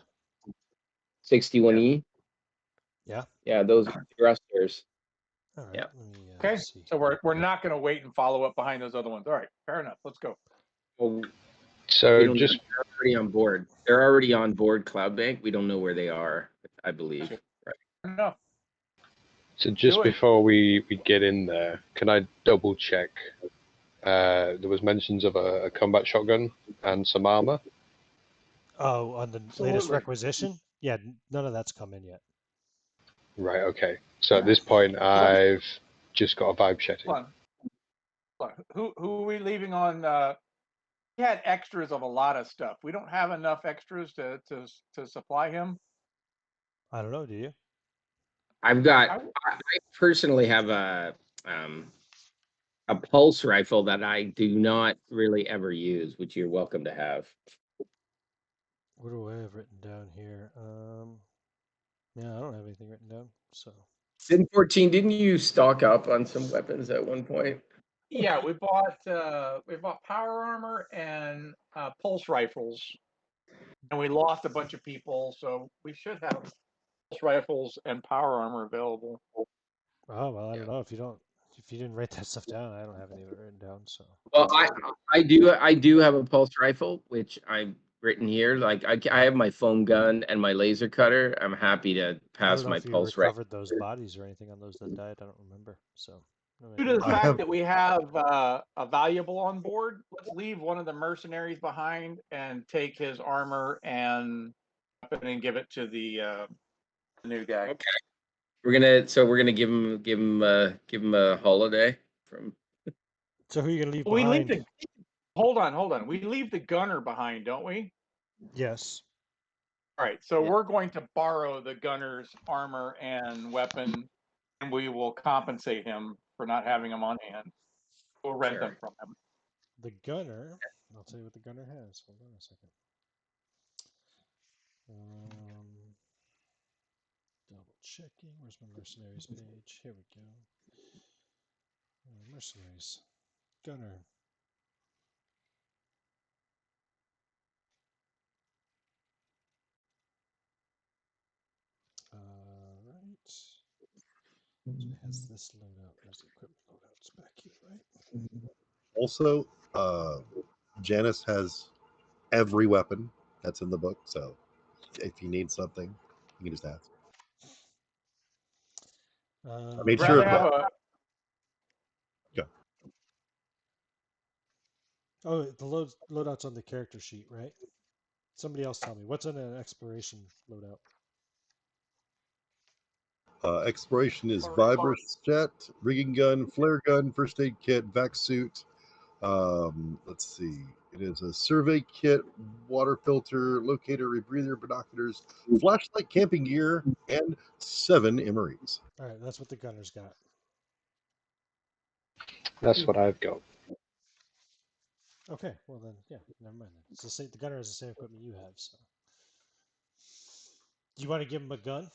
61E? Yeah. Yeah, those are thrusters. All right. Yeah. Let me Okay. see. So we're not going to wait and follow up behind those other ones. All right. Fair enough. Let's go. Well, we So don't just know. They're already on board. They're already on board Cloud Bank. We don't know where they are, I believe. Fair enough. so just Do it. before we get in there, can I double check? There was mentions of a combat shotgun and some armor. Oh, on the latest Absolutely. requisition? Yeah, none of that's come in yet. Right. Okay. So at this point, I've just got a vibe checking. Hold on. Who are we leaving on? We had extras of a lot of stuff. We don't have enough extras to supply him. I don't know, do you? I personally have a pulse rifle that I do not really ever use, which you're welcome to have. What do I have written down here? Yeah, I don't have anything written down, so. In 14, didn't you stock up on some weapons at one point? Yeah, we bought power armor and pulse rifles, and we lost a bunch of people, so we should have pulse rifles and power armor available. Oh, well, I don't know if you didn't write that stuff down, I don't have any of it written down, so. Well, I do have a pulse rifle, which I've written here. Like I have my foam gun and my laser cutter. I'm happy to I don't pass know my if you pulse rifle. recovered those bodies or anything on those that died, I don't remember, so. Due to the I fact have- that we have a valuable on board, let's leave one of the mercenaries behind and take his armor and weapon and give it to the new guy. Okay. We're gonna give him a holiday from. So who are you gonna leave We leave behind? hold on. We leave the gunner behind, don't we? Yes. All right, so Yeah. we're going to borrow the gunner's armor and weapon, and we will compensate him for not having them on hand. We'll rent Sure. them from him. The gunner, I'll tell you what the gunner has. Hold on a second. Double checking. Where's my mercenaries page? Here we go. Mercenaries. Gunner. Right. So it has this loadout. There's the equipment loadouts back here, right? Also, Janice has every weapon that's in the book. So if you need something, you can just ask. I made sure. Rather have a Oh, the loadout's on the character sheet, right? Somebody else tell me. What's on an exploration loadout? Exploration is Vibrous Jet, rigging gun, flare gun, first aid kit, vac suit, Let's see. It is a survey kit, water filter, locator, rebreather, binoculars, flashlight, camping gear, and 7 MREs. All right, that's what the gunner's got. That's what I've got. Okay, well then, yeah, never mind. Then. It's the same. The gunner has the same equipment you have. So, do you want to give him a gun?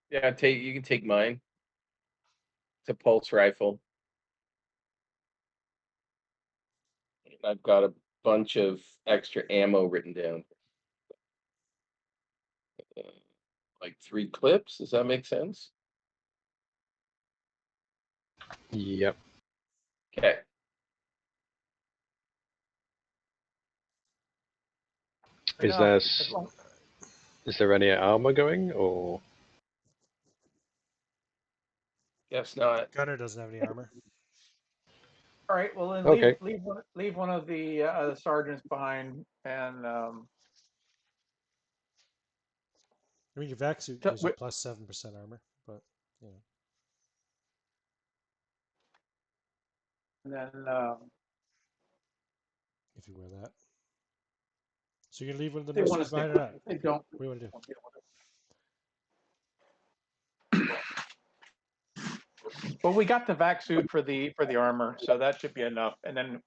Yeah, you can take mine. It's a pulse rifle. I've got a bunch of extra ammo written down. Like 3 clips. Does that make sense? Yep. Okay. Is Enough. there any armor going or? Guess not. Gunner doesn't have any armor. All right. Well, then Okay. leave one of the sergeants behind, and I mean, your vac suit t- gives you plus 7% armor, but you know. and then If you wear that. So you're gonna leave one of the they want to mercenaries stick behind or with not? it. They don't. What do you want to do? But we got the vac suit for the armor, so that should be enough. And then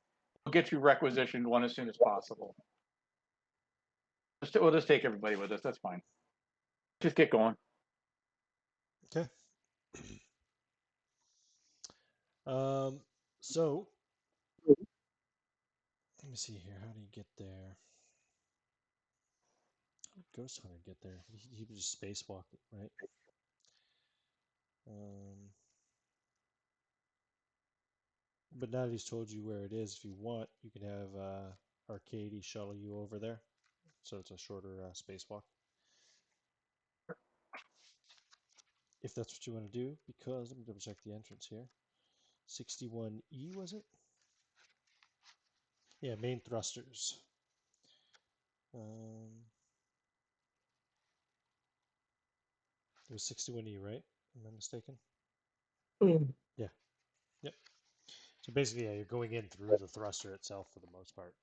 we'll get you requisitioned one as soon as possible. We'll just take everybody with us. That's fine. Just get going. Okay. So let me see here. How do you get there? How did Ghost Hunter get there? He was just spacewalking, right? But now that he's told you where it is, if you want, you can have Arcady shuttle you over there. So it's a shorter spacewalk. If that's what you want to do, because let me double check the entrance here. 61E was it? Yeah, main thrusters. It was 61E, right? Am I mistaken? Yeah. Yep. So basically, yeah, you're going in through the thruster itself for the most part.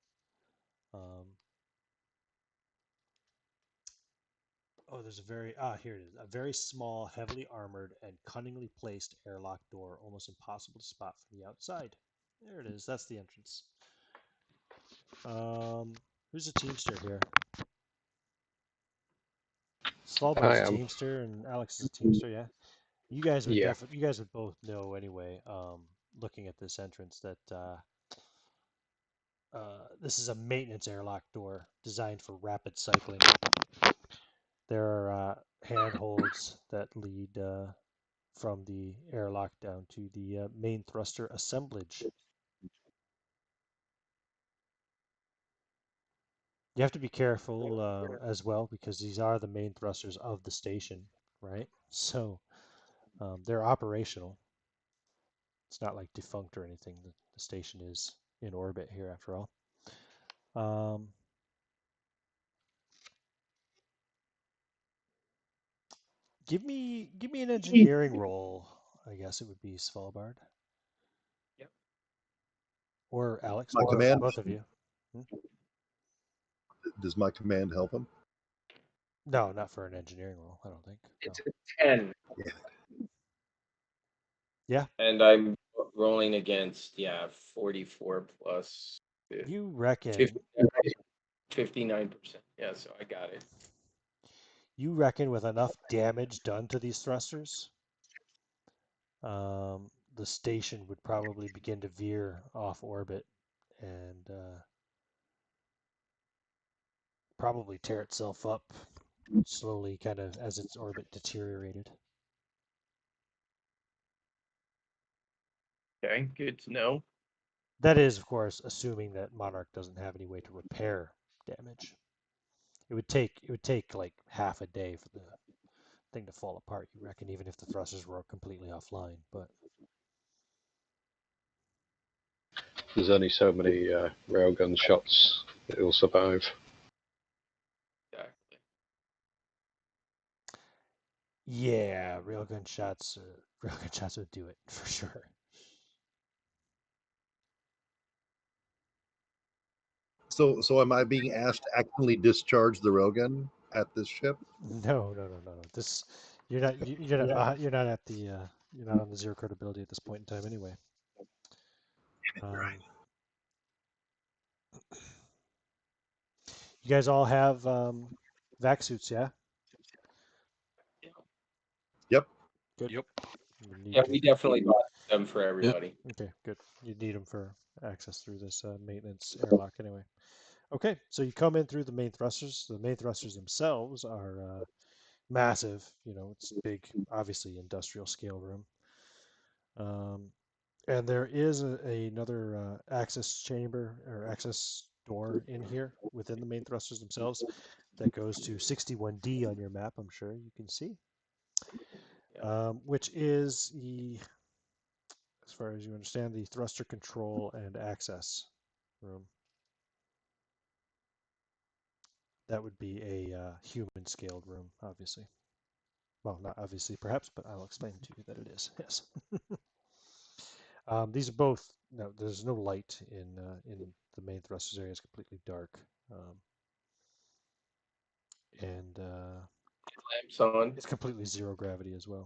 Oh, there's here it is. A very small, heavily armored, and cunningly placed airlock door, almost impossible to spot from the outside. There it is. That's the entrance. Who's a teamster here? Svalbard's I a am. teamster, and Alex is a teamster. Yeah. You guys would Yeah. you guys would both know anyway. Looking at this entrance, that this is a maintenance airlock door designed for rapid cycling. There are handholds that lead from the airlock down to the main thruster assemblage. You have to be careful as well because these are the main thrusters of the station, right? So they're operational. It's not like defunct or anything. The station is in orbit here after all. Give me an engineering roll. I guess it would be Svalbard. Yep. Or Alex, My command. both of you. Does my command help him? No, not for an engineering roll. I don't think. No. It's a 10. Yeah. And I'm rolling against 44 plus You reckon 59%. Yeah, so I got it. with enough damage done to these thrusters, the station would probably begin to veer off orbit and probably tear itself up slowly, kind of as its orbit deteriorated. Okay, good to know. That is, of course, assuming that Monarch doesn't have any way to repair damage. It would take like half a day for the thing to fall apart, you reckon, even if the thrusters were completely offline. But There's only so many railgun shots that will survive. Exactly. yeah, railgun shots would do it for sure. So am I being asked to actively discharge the railgun at this ship? No, no, no, no, no. This, you're not you're not at the you're not on the zero credibility at this point in time anyway. You guys all have vac suits, yeah? Yep. Good. Yep. You need Yeah, to. we definitely bought them for Yeah. everybody. Okay, good. You need them for access through this maintenance airlock anyway. Okay, so you come in through the main thrusters. The main thrusters themselves are massive. You know, it's big, obviously industrial scale room. And there is another access chamber or access door in here within the main thrusters themselves that goes to 61D on your map, I'm sure you can see, which is the, as far as you understand, the thruster control and access room. That would be a human scaled room, obviously. Well, not obviously, perhaps, but I'll explain to you that it is. Yes. These are both. No, there's no light in the main thrusters area. It's completely dark, and Lamps on. it's completely zero gravity as well.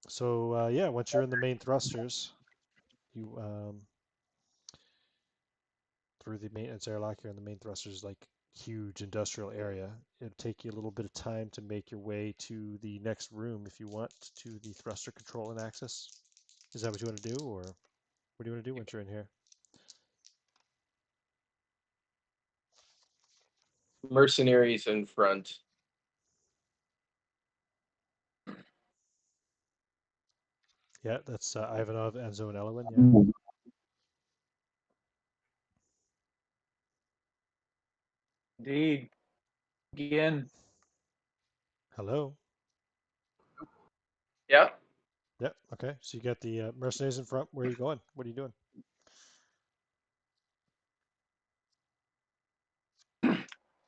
So yeah, once you're in the main thrusters, you through the maintenance airlock, you're in the main thrusters, like huge industrial area. It'll take you a little bit of time to make your way to the next room if you want, to the thruster control and access. Is that what you want to do, or what do you want to do once you're in here? Mercenaries in front. Yeah, that's Ivanov, Enzo, and Elwin. Yeah. Indeed. Again. Hello. Yeah. Yep. Okay. So you got the mercenaries in front. Where are you going? What are you doing?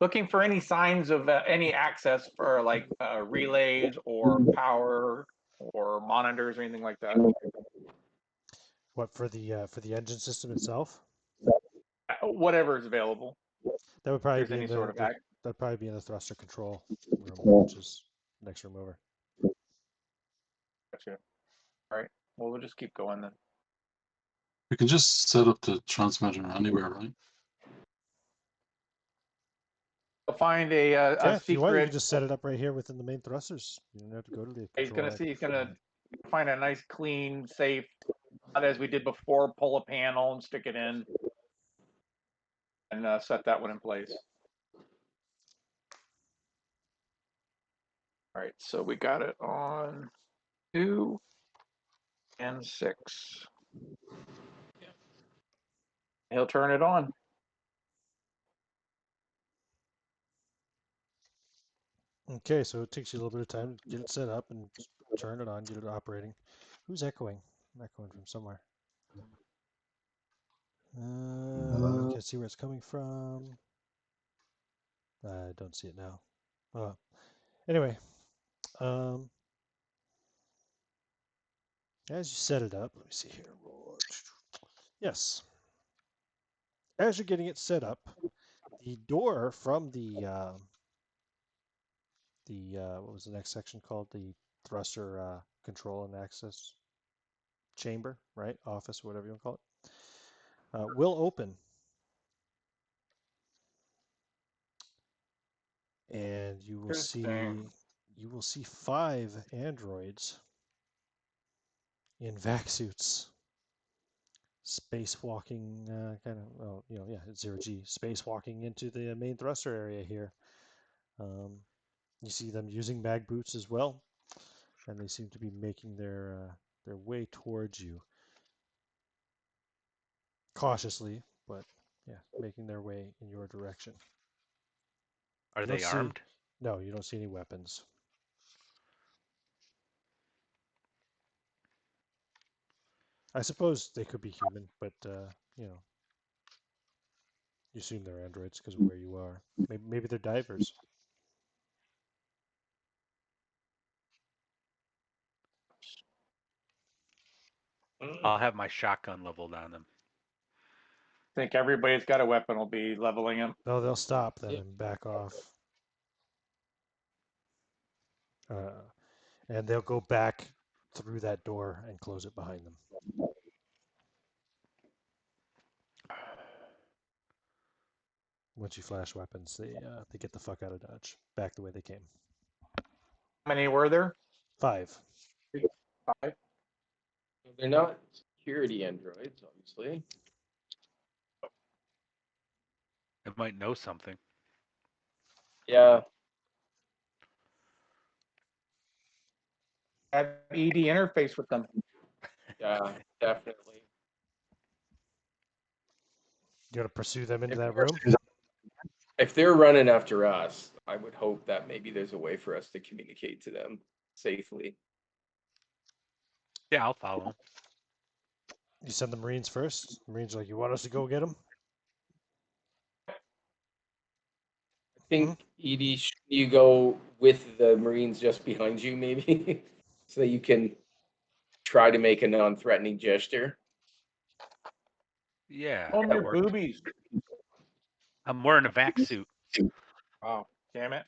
Looking for any signs of any access for like relays or power or monitors or anything like that. What for the engine system itself? Whatever is available. That would probably If there's be any in sort of that'd probably be in the thruster control room, which is next room over. Gotcha. All right. Well, we'll just keep going then. We can just set up the transmitter anywhere, right? We'll find a Yeah, if you want, you secret. can just set it up right here within the main thrusters. You don't have to go to the control. He's gonna find a nice, clean, safe, not as we did before. Pull a panel and stick it in, and set that one in place. All right, so we got it on 2 and 6. He'll turn it on. Okay, so it takes you a little bit of time to get it set up and turn it on, get it operating. Who's echoing? I'm echoing from somewhere. Can't see where it's coming from. I don't see it now. Anyway, as you set it up, let me see here. Yes. As you're getting it set up, the door from the what was the next section called? The thruster control and access chamber, right? Office, whatever you want to call it, will open. And you will see 5 androids in vac suits, spacewalking, kind of, well, yeah, it's 0G, spacewalking into the main thruster area here. You see them using mag boots as well, and they seem to be making their way towards you, cautiously, but yeah, making their way in your direction. Are they armed? No, you don't see any weapons. I suppose they could be human, but you know, you assume they're androids because of where you are. Maybe they're divers. I'll have my shotgun leveled on them. I think everybody's got a weapon will be leveling them. No, they'll stop then Yep. and back off. And they'll go back through that door and close it behind them. Once you flash weapons, they get the fuck out of Dodge, back the way they came. How many were there? 5. 5. They're not security androids, obviously. It might know something. Yeah. Have ED interface with them. Yeah, definitely. You got to pursue them into If that they're- room. If they're running after us, I would hope that maybe there's a way for us to communicate to them safely. Yeah, I'll follow them. You send the Marines first. The Marines are like, you want us to go get them? I think, Edie, should you go with the Marines just behind you, maybe, so that you can try to make a non-threatening gesture? Yeah, Oh, that your works. boobies. I'm wearing a vac suit. Wow, damn it.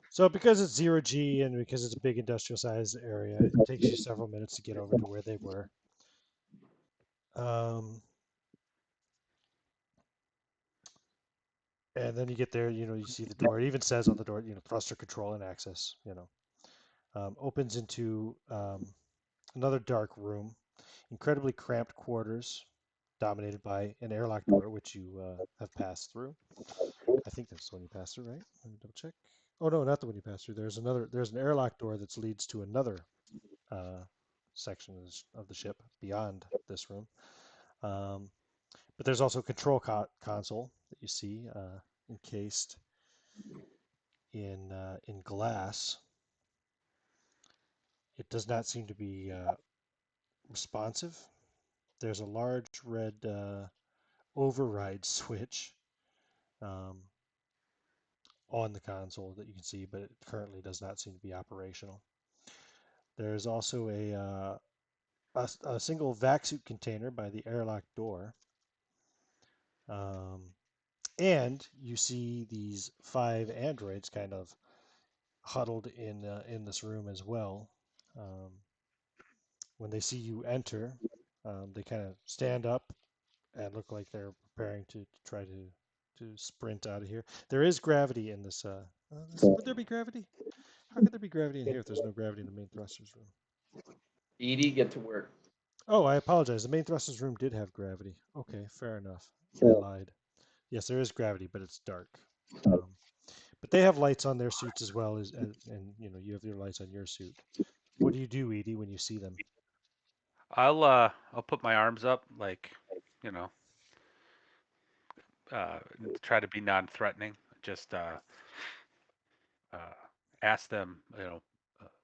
So because it's 0G and because it's a big industrial size area, it takes you several minutes to get over to where they were. And then you get there, you see the door. It even says on the door, thruster control and access, opens into another dark room, incredibly cramped quarters dominated by an airlock door, which you have passed through. I think that's the one you passed through, right? Let me double check. Oh no, not the one you passed through. There's an airlock door that leads to another section of the ship beyond this room. But there's also a control console that you see encased in glass. It does not seem to be responsive. There's a large red override switch on the console that you can see, but it currently does not seem to be operational. There's also a single vac suit container by the airlock door. And you see these 5 androids kind of huddled in this room as well. When they see you enter, they kind of stand up and look like they're preparing to try to sprint out of here. There is gravity in this. Would there be gravity? How could there be gravity in here if there's no gravity in the main thrusters room? Edie, get to work. Oh, I apologize. The main thrusters room did have gravity. Okay, fair enough. I lied. Yes, there is gravity, but it's dark. But they have lights on their suits as well as, and you have your lights on your suit. What do you do, Edie, when you see them? I'll put my arms up, like, try to be non-threatening. Just ask them,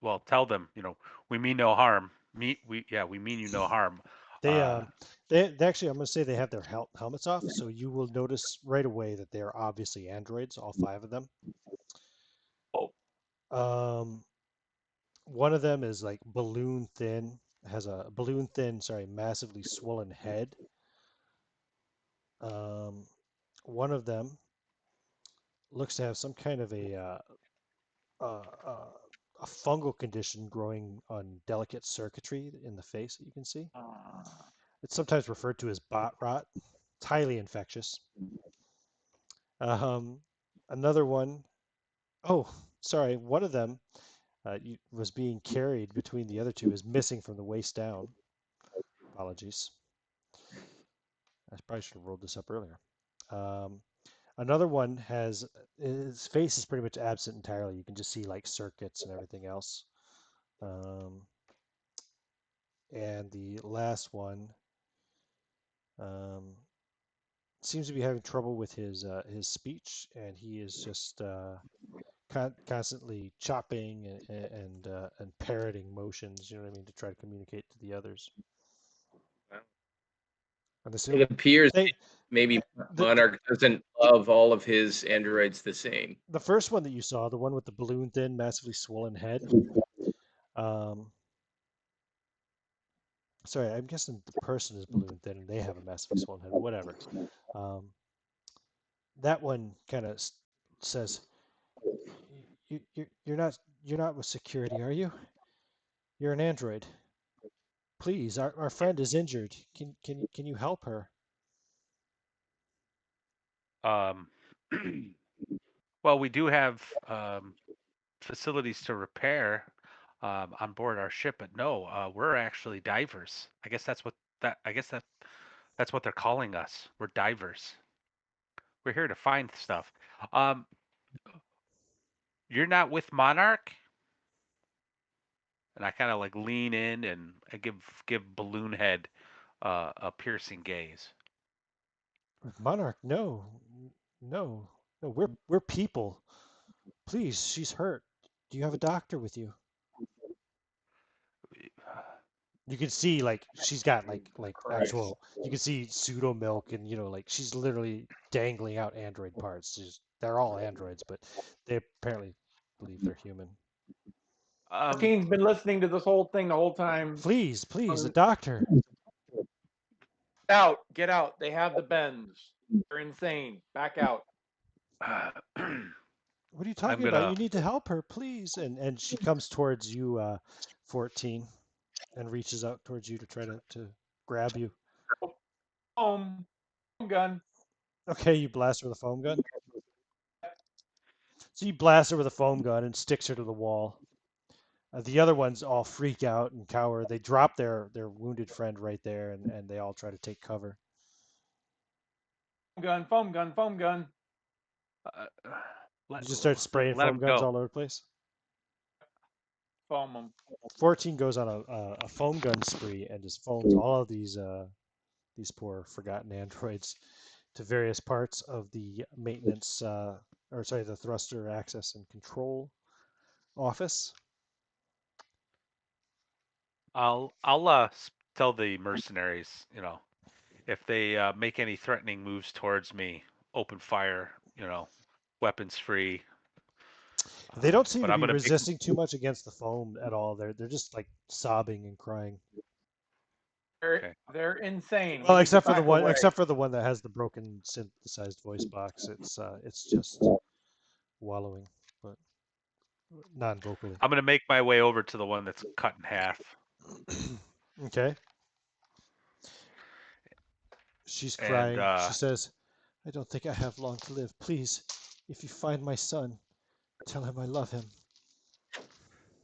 well, tell them, we mean no harm. We mean you no harm. They actually, I'm going to say they have their helmets off, so you will notice right away that they are obviously androids, all 5 of them. One of them is like balloon thin, has a balloon thin, massively swollen head. One of them looks to have some kind of a fungal condition growing on delicate circuitry in the face that you can see. It's sometimes referred to as bot rot. It's highly infectious. Another one, one of them was being carried between the other 2, is missing from the waist down. Apologies. I probably should have rolled this up earlier. Another one his face is pretty much absent entirely. You can just see like circuits and everything else. And the last one seems to be having trouble with his speech, and he is just constantly chopping and parroting motions. You know what I mean, to try to communicate to the others. And It appears maybe Monarch doesn't love all of his androids the same. The first one that you saw, the one with the balloon thin, massively swollen head, Sorry, I'm guessing the person is balloon thin and they have a massively swollen head. Whatever. Um, that one kind of says, you're not with security, are you? You're an android. Please, our friend is injured. Can you help her? Um, well, we do have facilities to repair on board our ship, but no, we're actually divers. I guess that's what that. I guess that's what they're calling us. We're divers. We're here to find stuff. Um, you're not with Monarch, and I kind of like lean in and I give Balloon Head a piercing gaze. Monarch, no, no, no. We're people. Please, she's hurt. Do you have a doctor with you? You can see like she's got like actual. You can see pseudo milk and like she's literally dangling out android parts. They're all androids, but they apparently believe they're human. 14's been listening to this whole thing the whole time. Please, please, a doctor. Get out. They have the bends. They're insane. Back out. What are you I'm talking about? gonna. You need to help her, please. And she comes towards you, 14, and reaches out towards you to try to grab you. Foam gun. Okay, you blast her with a foam gun. So you blast her with a foam gun and sticks her to the wall. The other ones all freak out and cower. They drop their wounded friend right there, and they all try to take cover. Foam gun. You just start spraying let foam him guns go. all over the place. Foam them. 14 goes on a foam gun spree and just foams all of these poor forgotten androids to various parts of the maintenance, the thruster access and control office. I'll tell the mercenaries, if they make any threatening moves towards me, open fire, weapons free. They don't seem But to I'm be gonna make. resisting too much against the foam at all. They're just like sobbing and crying. Okay. They're insane. Well, We need to except for back away. the one that has the broken synthesized voice box. It's just wallowing, but non-vocally. I'm gonna make my way over to the one that's cut in half. Okay. She's And crying. She says, "I don't think I have long to live. Please, if you find my son, tell him I love him."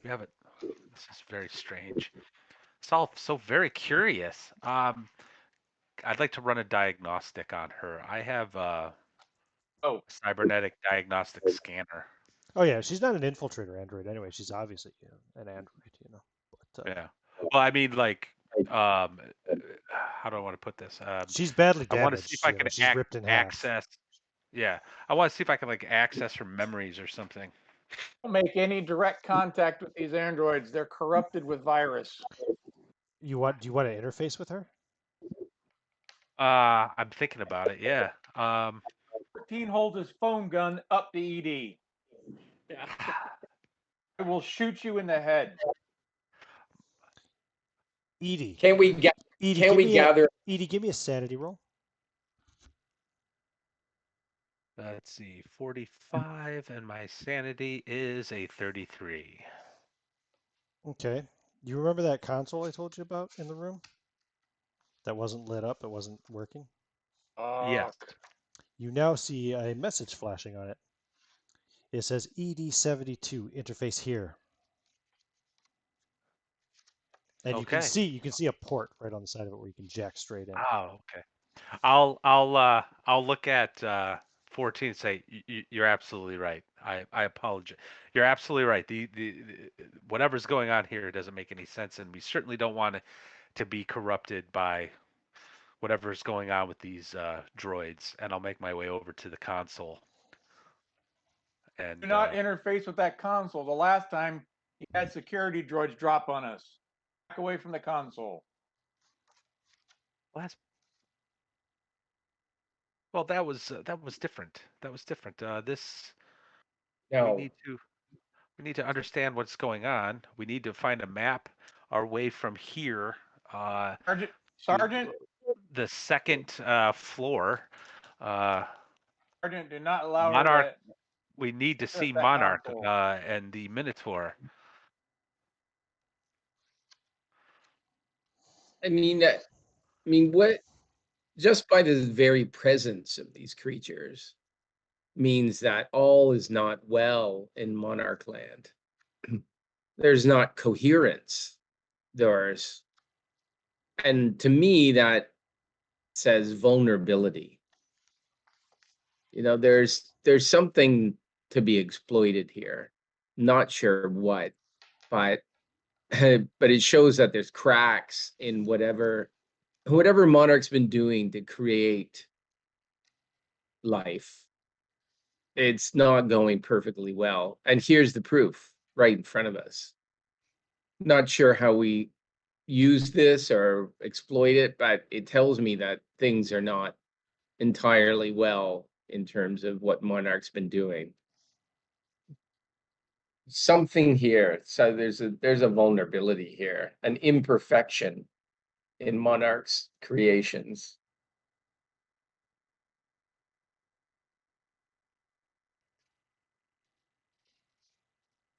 we have it. This is very strange. It's all so very curious. I'd like to run a diagnostic on her. I have a cybernetic diagnostic scanner. Oh yeah, she's not an infiltrator android anyway. She's obviously an android. But Yeah. Well, I mean, like, how do I want to put this? she's badly I want to see if damaged. I can She's ripped in half. access. Yeah, I want to see if I can like access her memories or something. Don't make any direct contact with these androids. They're corrupted with virus. Do you want to interface with her? I'm thinking about it. Yeah. 14 holds his foam gun up to ED. I will shoot you in the head. Edie. Can we get? Edie, Can we gather? Edie, give me a sanity roll. Let's see, 45, and my sanity is a 33. Okay. You remember that console I told you about in the room? That wasn't lit up, it wasn't working? Yes. You now see a message flashing on it. It says ED72 interface here. And Okay. you can see a port right on the side of it where you can jack straight in. Oh, okay. I'll look at 14 and say you're absolutely right. I apologize. You're absolutely right. The whatever's going on here doesn't make any sense, and we certainly don't want to be corrupted by whatever's going on with these droids. And I'll make my way over to the console. And do not interface with that console. The last time he had security droids drop on us. Back away from the console. Well, that was different. That was different. This No. we need to understand what's going on. We need to find a map our way from here Sergeant, the second floor. Sergeant, do not allow her Monarch. to We need to access see that Monarch console. and the Minotaur. I mean, what? Just by the very presence of these creatures means that all is not well in Monarch Land. There's not coherence. There's, and to me, that says vulnerability. You know, there's something to be exploited here. Not sure what, but but it shows that there's cracks in whatever Monarch's been doing to create life. It's not going perfectly well. And here's the proof right in front of us. Not sure how we use this or exploit it, but it tells me that things are not entirely well in terms of what Monarch's been doing. Something here. So there's a vulnerability here, an imperfection in Monarch's creations.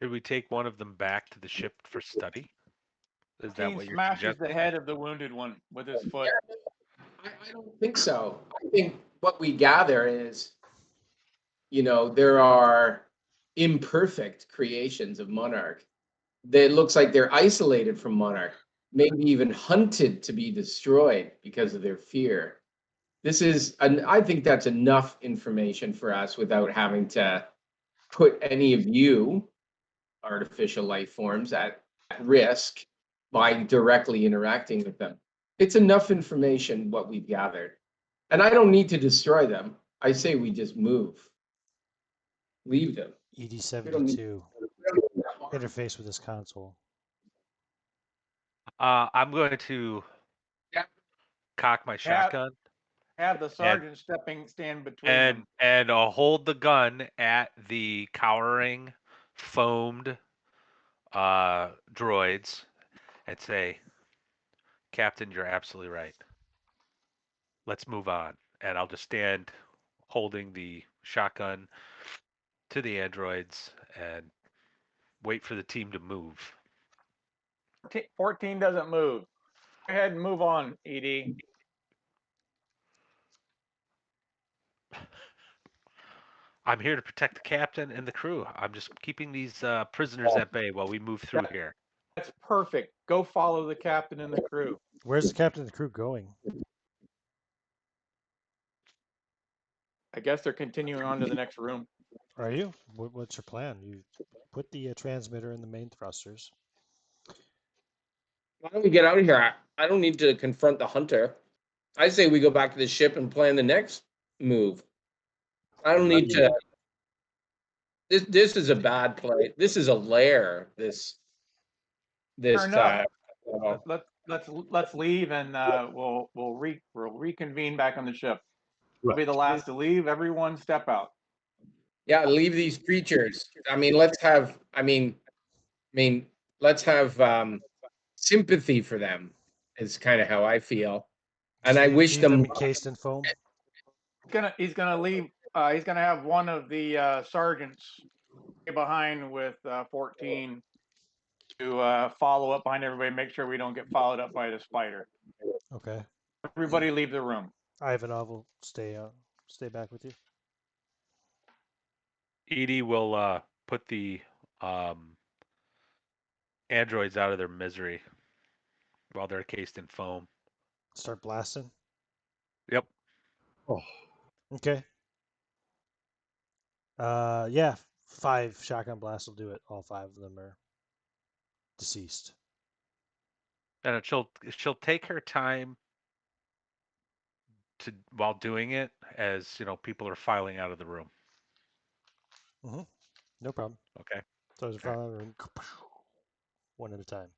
Did we take one of them back to the ship for study? Is that 14 what you're smashes the suggesting? head of the wounded one with his foot. I don't think so. I think what we gather is, you know, there are imperfect creations of Monarch. That looks like they're isolated from Monarch, maybe even hunted to be destroyed because of their fear. I think that's enough information for us without having to put any of you, artificial life forms, at risk by directly interacting with them. It's enough information what we've gathered. And I don't need to destroy them. I say we just move. Leave them. ED72. Interface with this console. I'm going to Yeah. cock my shotgun Have the sergeant stand between them. and hold the gun at the cowering, foamed droids and say, Captain, you're absolutely right. Let's move on. And I'll just stand holding the shotgun to the androids and wait for the team to move. 14 doesn't move. Go ahead and move on, ED. I'm here to protect the captain and the crew. I'm just keeping these prisoners at bay while we move through here. That's perfect. Go follow the captain and the crew. Where's the captain and the crew going? I guess they're continuing on to the next room. Are you? What's your plan? You put the transmitter in the main thrusters. Why don't we get out of here? I don't need to confront the hunter. I say we go back to the ship and plan the next move. I don't need to. This is a bad play. This is a lair. This. Fair enough. Well, Let's leave and we'll reconvene back on the ship. We'll be the last to leave. Everyone step out. yeah, leave these creatures. I mean, let's have. Let's have sympathy for them. Is kind of how I feel, and I wish Leave them. them encased in foam. He's gonna leave. He's gonna have one of the sergeants stay behind with 14 to follow up behind everybody, make sure we don't get followed up by the spider. Okay. Everybody leave the room. Ivanov will stay back with you. Edie will put the androids out of their misery while they're cased in foam. Start blasting. Yep. Oh, Okay. Yeah, 5 shotgun blasts will do it. All 5 of them are deceased. And she'll take her time to while doing it, as you know, people are filing out of the room. No problem. Okay. Those are filing out of the room. One at a time.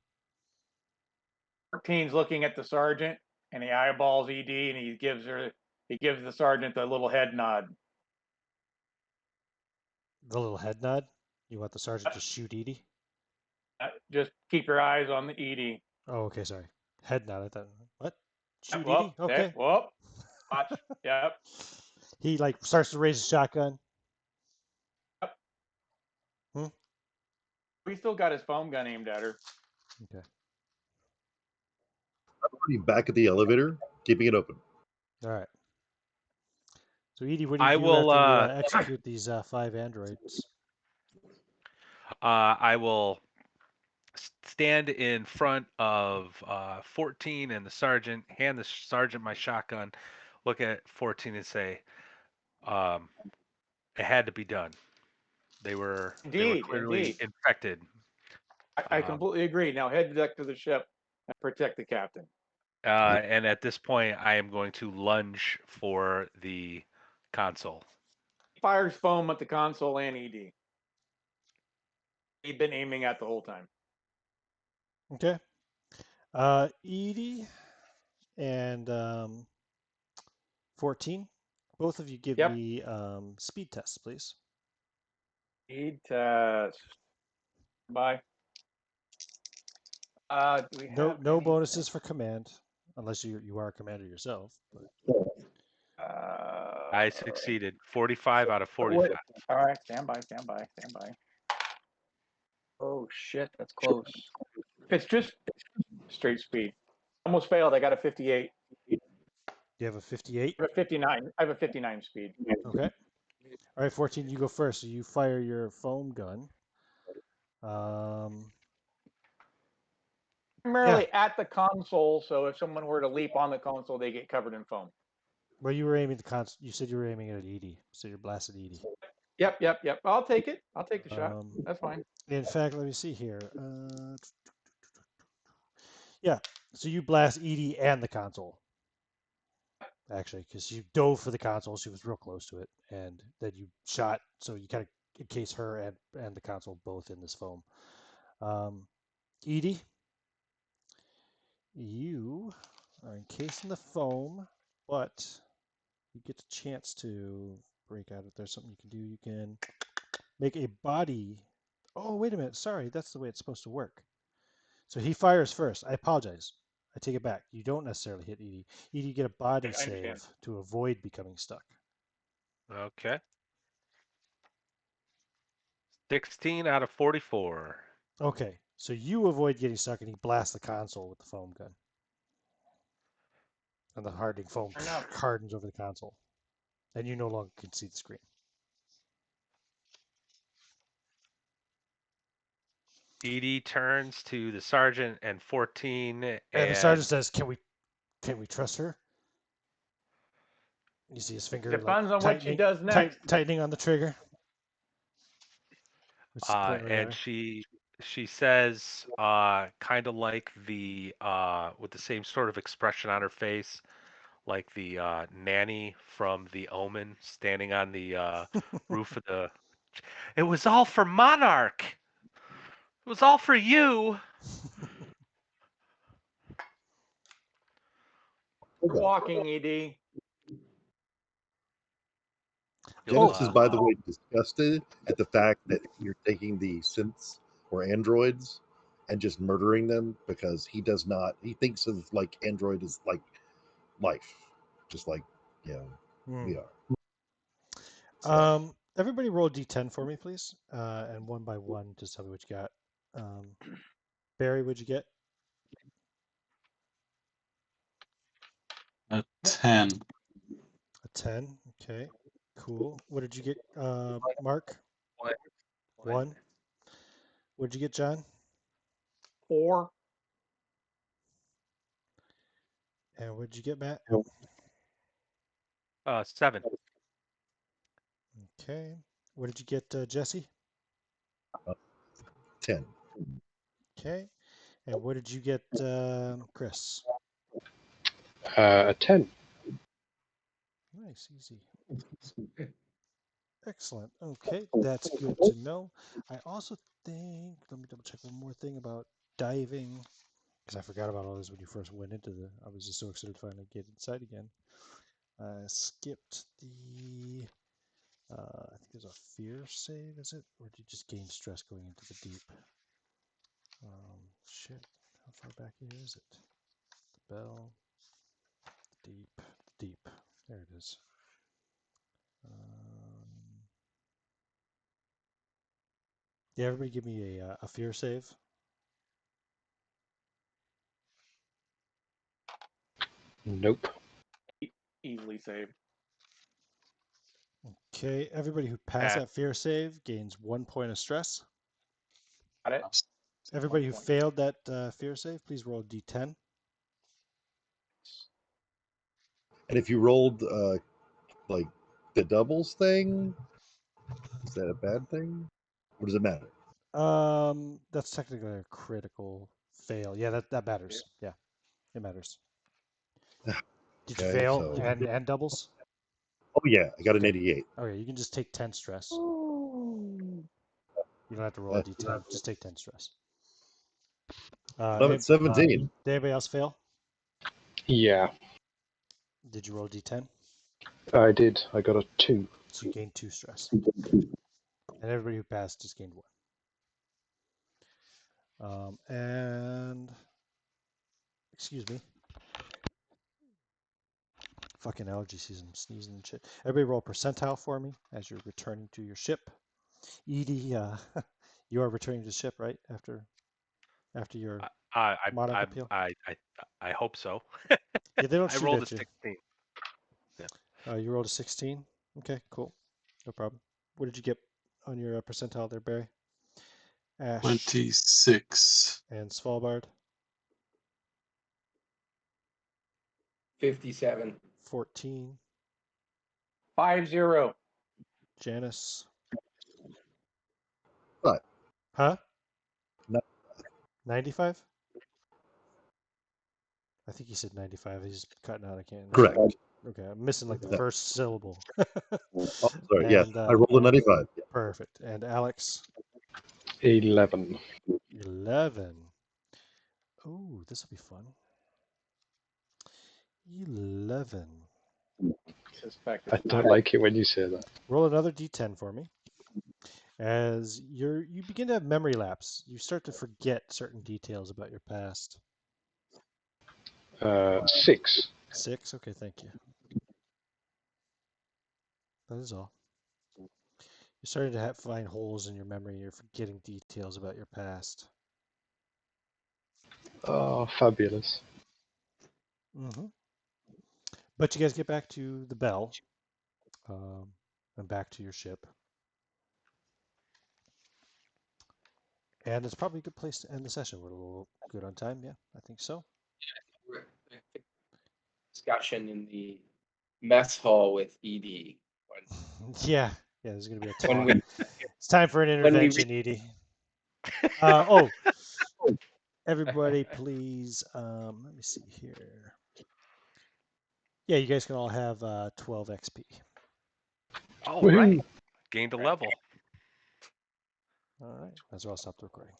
14's looking at the sergeant and he eyeballs ED and he gives the sergeant a little head nod. The little head nod. You want the sergeant to shoot Edie? Just keep your eyes on the ED. Oh, okay. Sorry. Head nod. I thought, what? Shoot, Whoop, Edie? Okay. whoop. Watch. Yep. He like starts to raise his shotgun. Yep. Hmm? We still got his foam gun aimed at her. Okay. I'm already back at the elevator, keeping it open. All right. So Edie, what do you I do will. after you execute these 5 androids? I will stand in front of 14 and the sergeant, hand the sergeant my shotgun, look at 14 and say, it had to be done. They were Indeed, clearly indeed. infected. I completely agree. Now head back to the ship and protect the captain. And at this point, I am going to lunge for the console. He fires foam at the console and ED. He'd been aiming at the whole time. Okay. Edie and 14, both of you give Yep. me speed tests, please. Speed test. Bye. Do we have No any- bonuses for command, unless you are a commander yourself. But I succeeded. 45 out of 45. All right, stand by. Oh shit, that's close. If it's just straight speed, almost failed. I got a 58. you have a 58. I have a 59. I have a 59 speed. Okay. All right, 14, you go first. So you fire your foam gun. Primarily at the console, so if someone were to leap on the console, they get covered in foam. Well, you were aiming the console. You said you were aiming at Edie, so you're blasting Edie. Yep. I'll take it. I'll take the shot. That's fine. In fact, let me see here. Yeah, so you blast Edie and the console. Actually, because you dove for the console, she was real close to it, and then you shot, so you kind of encase her and the console both in this foam. Edie, you are encased in the foam, but you get a chance to break out. If there's something you can do, you can make a body. Oh, wait a minute. Sorry, that's the way it's supposed to work. So he fires first. I apologize. I take it back. You don't necessarily hit Edie. Edie, you get a body I understand. save to avoid becoming stuck. Okay. 16 out of 44. Okay, so you avoid getting stuck, and he blasts the console with the foam gun. And the hardening foam hardens over the console. And you no longer can see the screen. Edie turns to the sergeant and 14, And the sergeant says, "Can we trust her?" You see his finger Depends on what she does next. tightening on the trigger. And she says, kind of like the with the same sort of expression on her face, like the nanny from The Omen standing on the roof of the. It was all for Monarch. It was all for you. Walking, ED. Janice is, by the way, disgusted at the fact that you're taking the synths or androids and just murdering them, because he does not. He thinks of like android as like life, just like we are. So. Everybody roll D10 for me, please, and one by one, just tell me what you got. Barry, what'd you get? A 10. A 10. Okay, cool. What did you get, Mark? 1. What did you get, John? 4. And what did you get, Matt? 7. Okay. What did you get, Jesse? 10. Okay. And what did you get, Chris? A 10. Nice, easy. Excellent. Okay, that's good to know. I also think, let me double check one more thing about diving, because I forgot about all this when you first went into I was just so excited to finally get inside again. I skipped the, I think there's a fear save, is it? Or did you just gain stress going into the deep? Shit, how far back here is it? bell. Deep, deep. There it is. Yeah, everybody give me a fear save. Nope. Easily saved. Okay, everybody who passed that fear save gains 1 point of stress. Got it. Everybody who 1 point. failed that fear save, please roll a d10. And if you rolled like the doubles thing, is that a bad thing? Or does it matter? That's technically a critical fail. Yeah, that matters. Yeah, it matters. Did you Okay, fail so and doubles? oh yeah, I got an Okay. 88. Okay, you can just take 10 stress. You don't have to roll a d10. Just take 10 stress. I'm at 17. Did anybody else fail? Yeah, Did you roll a d10? I did. I got a 2. So you gained 2 stress. And everybody who passed just gained 1. And excuse me. Fucking allergy season, sneezing and shit. Everybody roll percentile for me as you're returning to your ship. Edie, you are returning to the ship, right? After your monarch appeal? I hope so. Yeah, they don't I shoot rolled a at you. 16. Yeah. You rolled a 16? Okay, cool. No problem. What did you get on your percentile there, Barry? Ash 26. and Svalbard? 57. 14. 5-0. Janice? What? Huh? No. 95? I think he said 95. He's cutting out. I can't. Correct. Okay, I'm missing like the Yeah. first syllable. Oh, sorry. Yeah, And, I rolled a 95. Perfect. And Alex? 11. 11. Oh, this will be fun. 11. Suspect I it's don't not. like it when you say that. Roll another d10 for me. As you begin to have memory lapse, you start to forget certain details about your past. 6. 6? Okay, thank you. That is all. You're starting to find holes in your memory. You're forgetting details about your past. Oh, fabulous. Mm-hmm. But you guys get back to the bell and back to your ship. And it's probably a good place to end the session. We're a little good on time. Yeah, I think so. Discussion in the mess hall with ED. Yeah, there's going to be a When talk. we, It's time for an when we intervention, Edie. Everybody, please. Let me see here. Yeah, you guys can all have 12 XP. All right. Gained a level. All right, that's where I'll stop the recording.